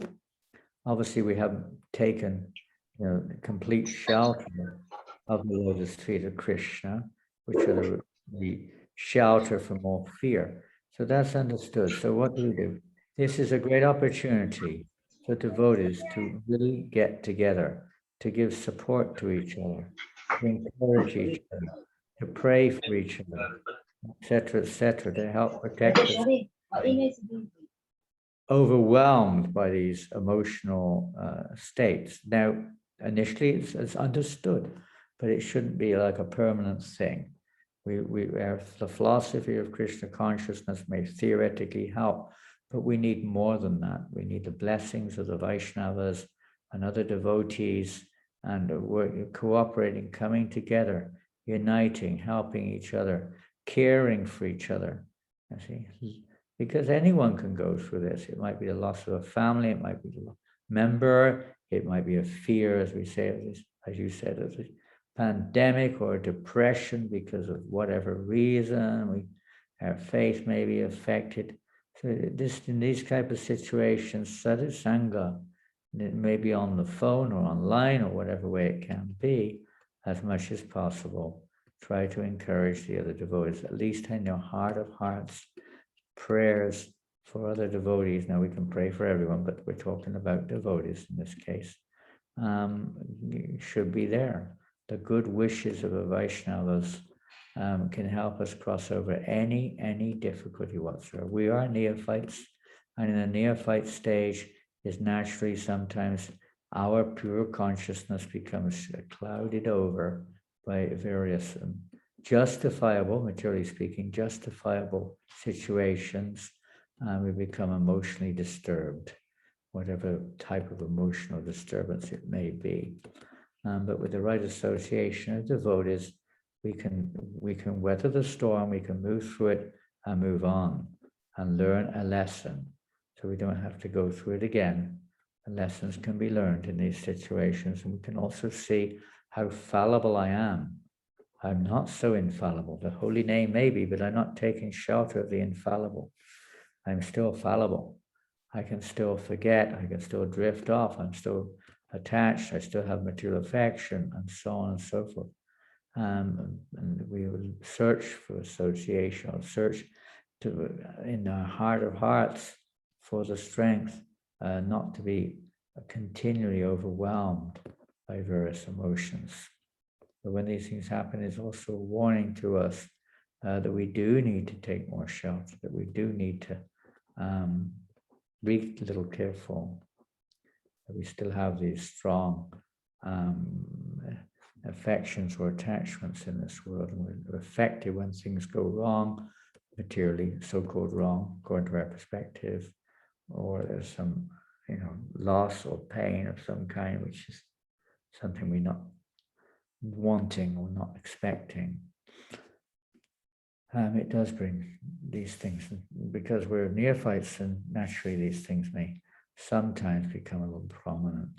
Obviously, we haven't taken, complete shelter of the lotus feet of Krishna, which are the shelter from all fear. So that's understood. So what do? This is a great opportunity for devotees to really get together, to give support to each other, to encourage each other, to pray for each other, etc., to help protect us overwhelmed by these emotional states. Now, initially it's understood, but it shouldn't be like a permanent thing. We have the philosophy of Krishna consciousness may theoretically help, but we need more than that. We need the blessings of the Vaishnavas and other devotees, and we're cooperating, coming together, uniting, helping each other, caring for each other. You see, because anyone can go through this. It might be the loss of a family, it might be a member, it might be a fear, as we say, as you said, of the pandemic or depression because of whatever reason. Our faith may be affected. So in these type of situations, sadhusanga, it may be on the phone or online or whatever way it can be, as much as possible. Try to encourage the other devotees, at least in your heart of hearts, prayers for other devotees. Now we can pray for everyone, but we're talking about devotees in this case. Should be there. The good wishes of the Vaishnavas can help us cross over any difficulty whatsoever. We are neophytes, and in the neophyte stage is naturally sometimes our pure consciousness becomes clouded over by various justifiable, materially speaking, justifiable situations. We become emotionally disturbed, whatever type of emotional disturbance it may be. But with the right association of devotees, we can weather the storm, we can move through it and move on and learn a lesson. So we don't have to go through it again. The lessons can be learned in these situations, and we can also see how fallible I am. I'm not so infallible. The holy name may be, but I'm not taking shelter of the infallible. I'm still fallible. I can still forget. I can still drift off. I'm still attached. I still have material affection, and so on and so forth. And we will search for association, or search in our heart of hearts for the strength not to be continually overwhelmed by various emotions. But when these things happen, it's also a warning to us that we do need to take more shelter, that we do need to be a little careful, that we still have these strong affections or attachments in this world, and we're affected when things go wrong, materially, so-called wrong, according to our perspective, or there's some, loss or pain of some kind, which is something we're not wanting or not expecting. It does bring these things, because we're neophytes, and naturally these things may sometimes become a little prominent.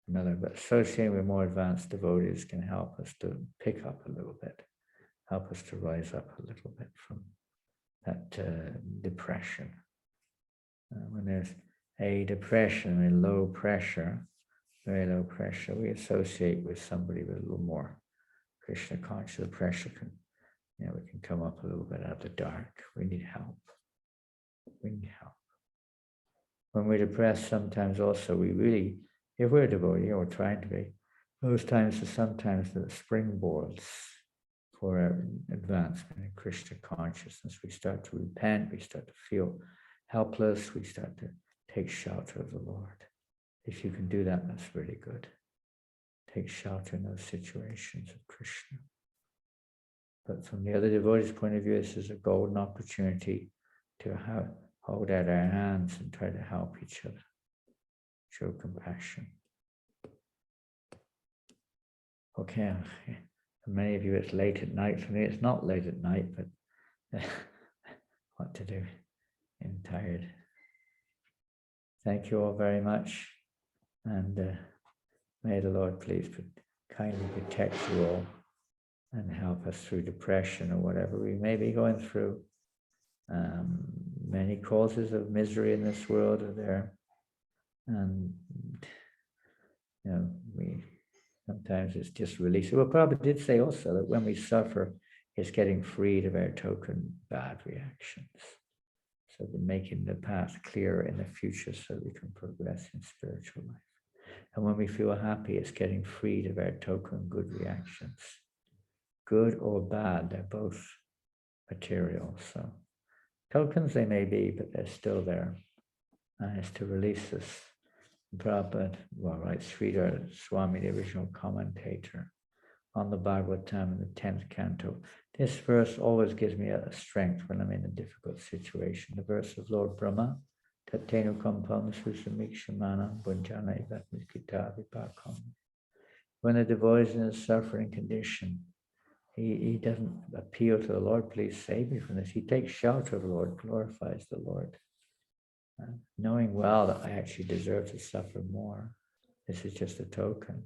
But associating with more advanced devotees can help us to pick up a little bit, help us to rise up a little bit from that depression. When there's a depression, a low pressure, very low pressure, we associate with somebody with a little more Krishna conscious. The pressure can, we can come up a little bit out of the dark. We need help. We need help. When we're depressed, sometimes also we really, if we're a devotee or trying to be, those times are sometimes the springboards for our advancement in Krishna consciousness. We start to repent, we start to feel helpless, we start to take shelter of the Lord. If you can do that, that's really good. Take shelter in those situations of Krishna. But from the other devotee's point of view, this is a golden opportunity to hold out our hands and try to help each other, show compassion. Okay, for many of you it's late at night. For me it's not late at night, but what to do? I'm tired. Thank you all very much, and may the Lord please kindly protect you all and help us through depression or whatever we may be going through. Many causes of misery in this world are there, and we sometimes it's just release. Well, Prabhupada did say also that when we suffer, it's getting freed of our token bad reactions. So we're making the path clearer in the future so we can progress in spiritual life. And when we feel happy, it's getting freed of our token good reactions. Good or bad, they're both material. So tokens they may be, but they're still there. And it's to release this. Prabhupada, Sridhar Swami, the original commentator on the Bhagavatam in the 10th canto. This verse always gives me a strength when I'm in a difficult situation. The verse of Lord Brahma, Tatenu Kampam Susamikshamana Bunjana Ivatmikita Vipakam. When a devotee is in a suffering condition, he doesn't appeal to the Lord, please save me from this. He takes shelter of the Lord, glorifies the Lord. Knowing well that I actually deserve to suffer more. This is just a token.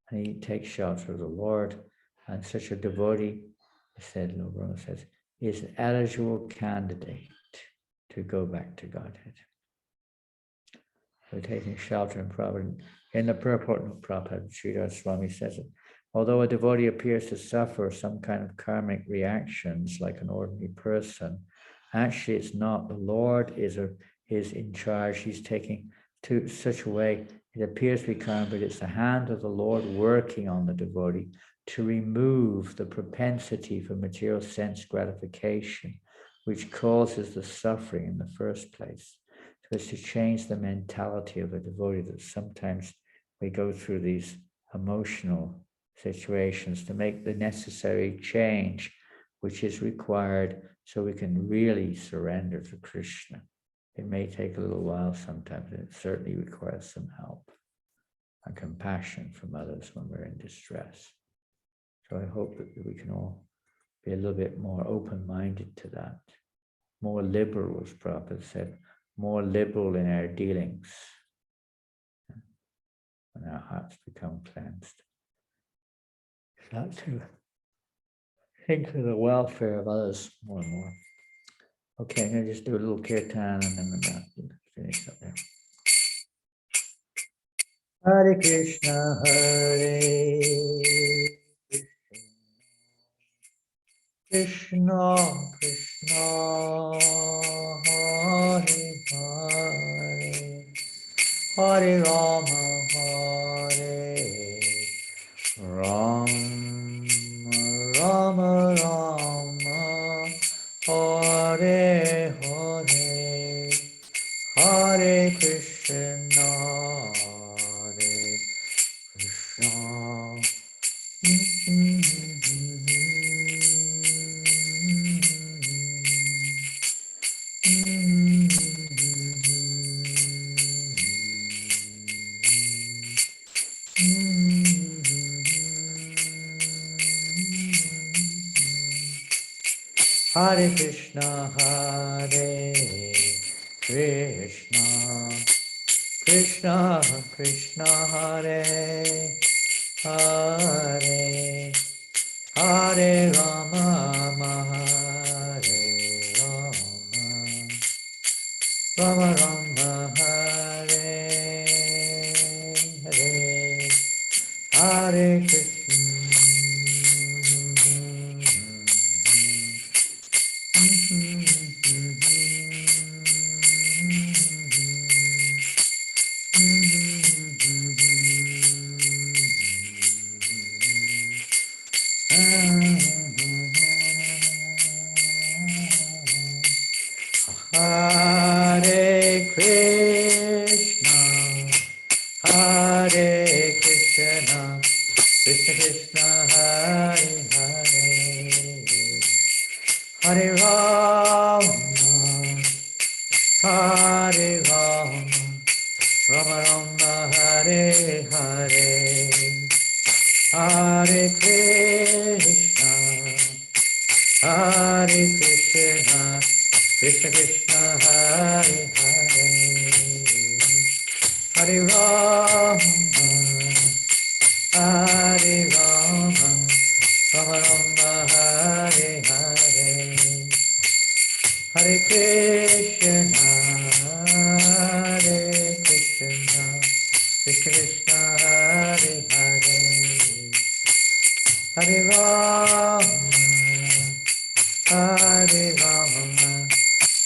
And he takes shelter of the Lord. And such a devotee, Lord Brahma says, is an eligible candidate to go back to Godhead. So taking shelter in Prabhupada. In the purport of Prabhupada, Sridhar Swami says it. Although a devotee appears to suffer some kind of karmic reactions like an ordinary person, actually it's not. The Lord is in charge. He's taking to such a way, it appears to be karma, but it's the hand of the Lord working on the devotee to remove the propensity for material sense gratification, which causes the suffering in the first place. So it's to change the mentality of a devotee that sometimes we go through these emotional situations to make the necessary change which is required so we can really surrender to Krishna. It may take a little while sometimes, and it certainly requires some help and compassion from others when we're in distress. So I hope that we can all be a little bit more open-minded to that, more liberal, as Prabhupada said, more liberal in our dealings when our hearts become cleansed. Not to think of the welfare of others more and more. Okay, I'm going to just do a little kirtan and then we'll finish up there. Hare Krishna, Hare Krishna, Krishna, Hare Hare, Hare Rama, Hare Rama, Rama Rama, Hare Krishna, Hare Krishna. Hare Krishna, Hare Krishna, Krishna Krishna, Hare Hare, Hare Rama, Hare Rama, Rama Rama, Hare Hare, Hare Krishna. Hare Krishna, Hare Krishna, Krishna Krishna, Hare Hare, Hare Rama, Hare Rama, Rama Rama, Hare Hare, Hare Krishna, Hare Krishna, Krishna Krishna, Hare Hare, Hare Rama, Hare Rama, Rama Rama, Hare Hare, Hare Krishna, Hare Krishna, Krishna Krishna, Hare Hare, Hare Rama, Hare Rama,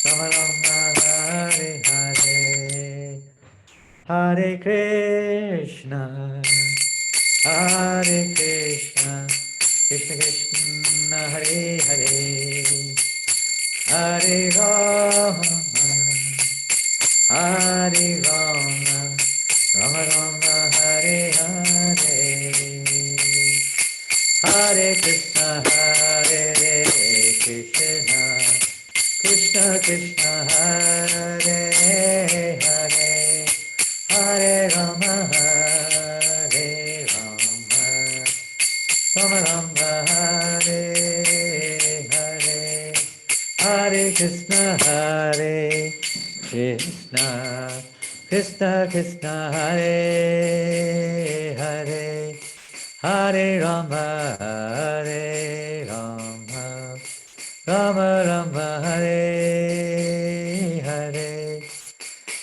Rama Rama, Hare Hare, Hare Krishna, Hare Krishna, Krishna Krishna, Hare Hare, Hare Rama, Hare Rama, Rama Rama, Hare Hare, Hare Krishna, Hare Krishna, Krishna Krishna, Hare Hare, Hare Rama, Hare Rama, Rama Rama, Hare Hare, Hare Krishna, Hare Krishna, Krishna Krishna, Hare Hare, Hare Rama, Hare Rama, Rama Rama, Hare Hare,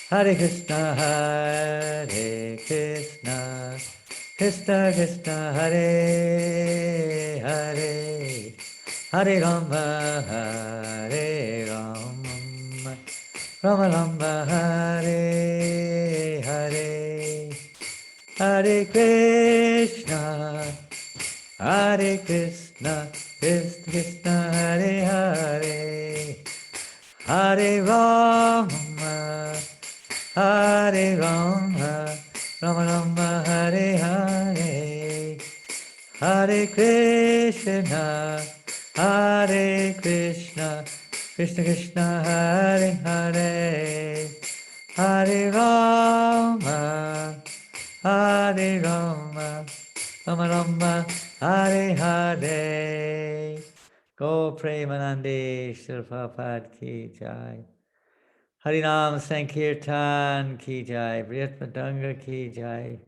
Hare Krishna, Hare Krishna, Krishna Krishna, Hare Hare, Hare Rama, Hare Rama, Rama Rama, Hare Hare, Hare Krishna, Hare Krishna, Krishna Krishna, Hare Hare, Hare Rama, Hare Rama, Rama Rama, Hare Hare, Hare Krishna, Hare Krishna, Krishna Krishna, Hare Hare, Hare Rama, Hare Rama, Rama Rama, Hare Hare. Go Premanande, Srila Prabhupada ki jai. Harinam Sankirtan ki jai. Brihat Madanga ki jai.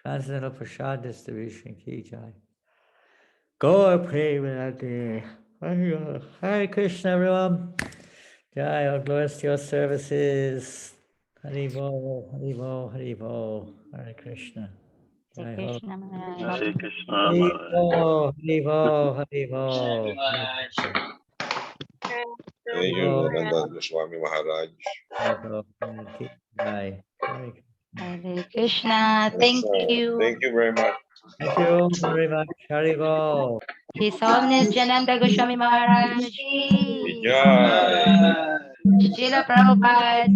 Transcendental Prasad Distribution ki jai. Go Premanande. Hare Krishna, everyone. Jai, all glories to your services. Hari Bo, Hari Bo, Hari Bo. Hare Krishna. Hare Jai Ho. Krishna Maharaj. Hare Krishna Hari Maharaj. Bo, Hari Bo, Hari Bo. Thank you, Janananda Goswami Maharaj. Jai. Hare Krishna. Thank you. Thank you very much. Thank you very much. Hari Bo. His Holiness Janananda Goswami Maharaj. Ki. Jai. Srila Prabhupada.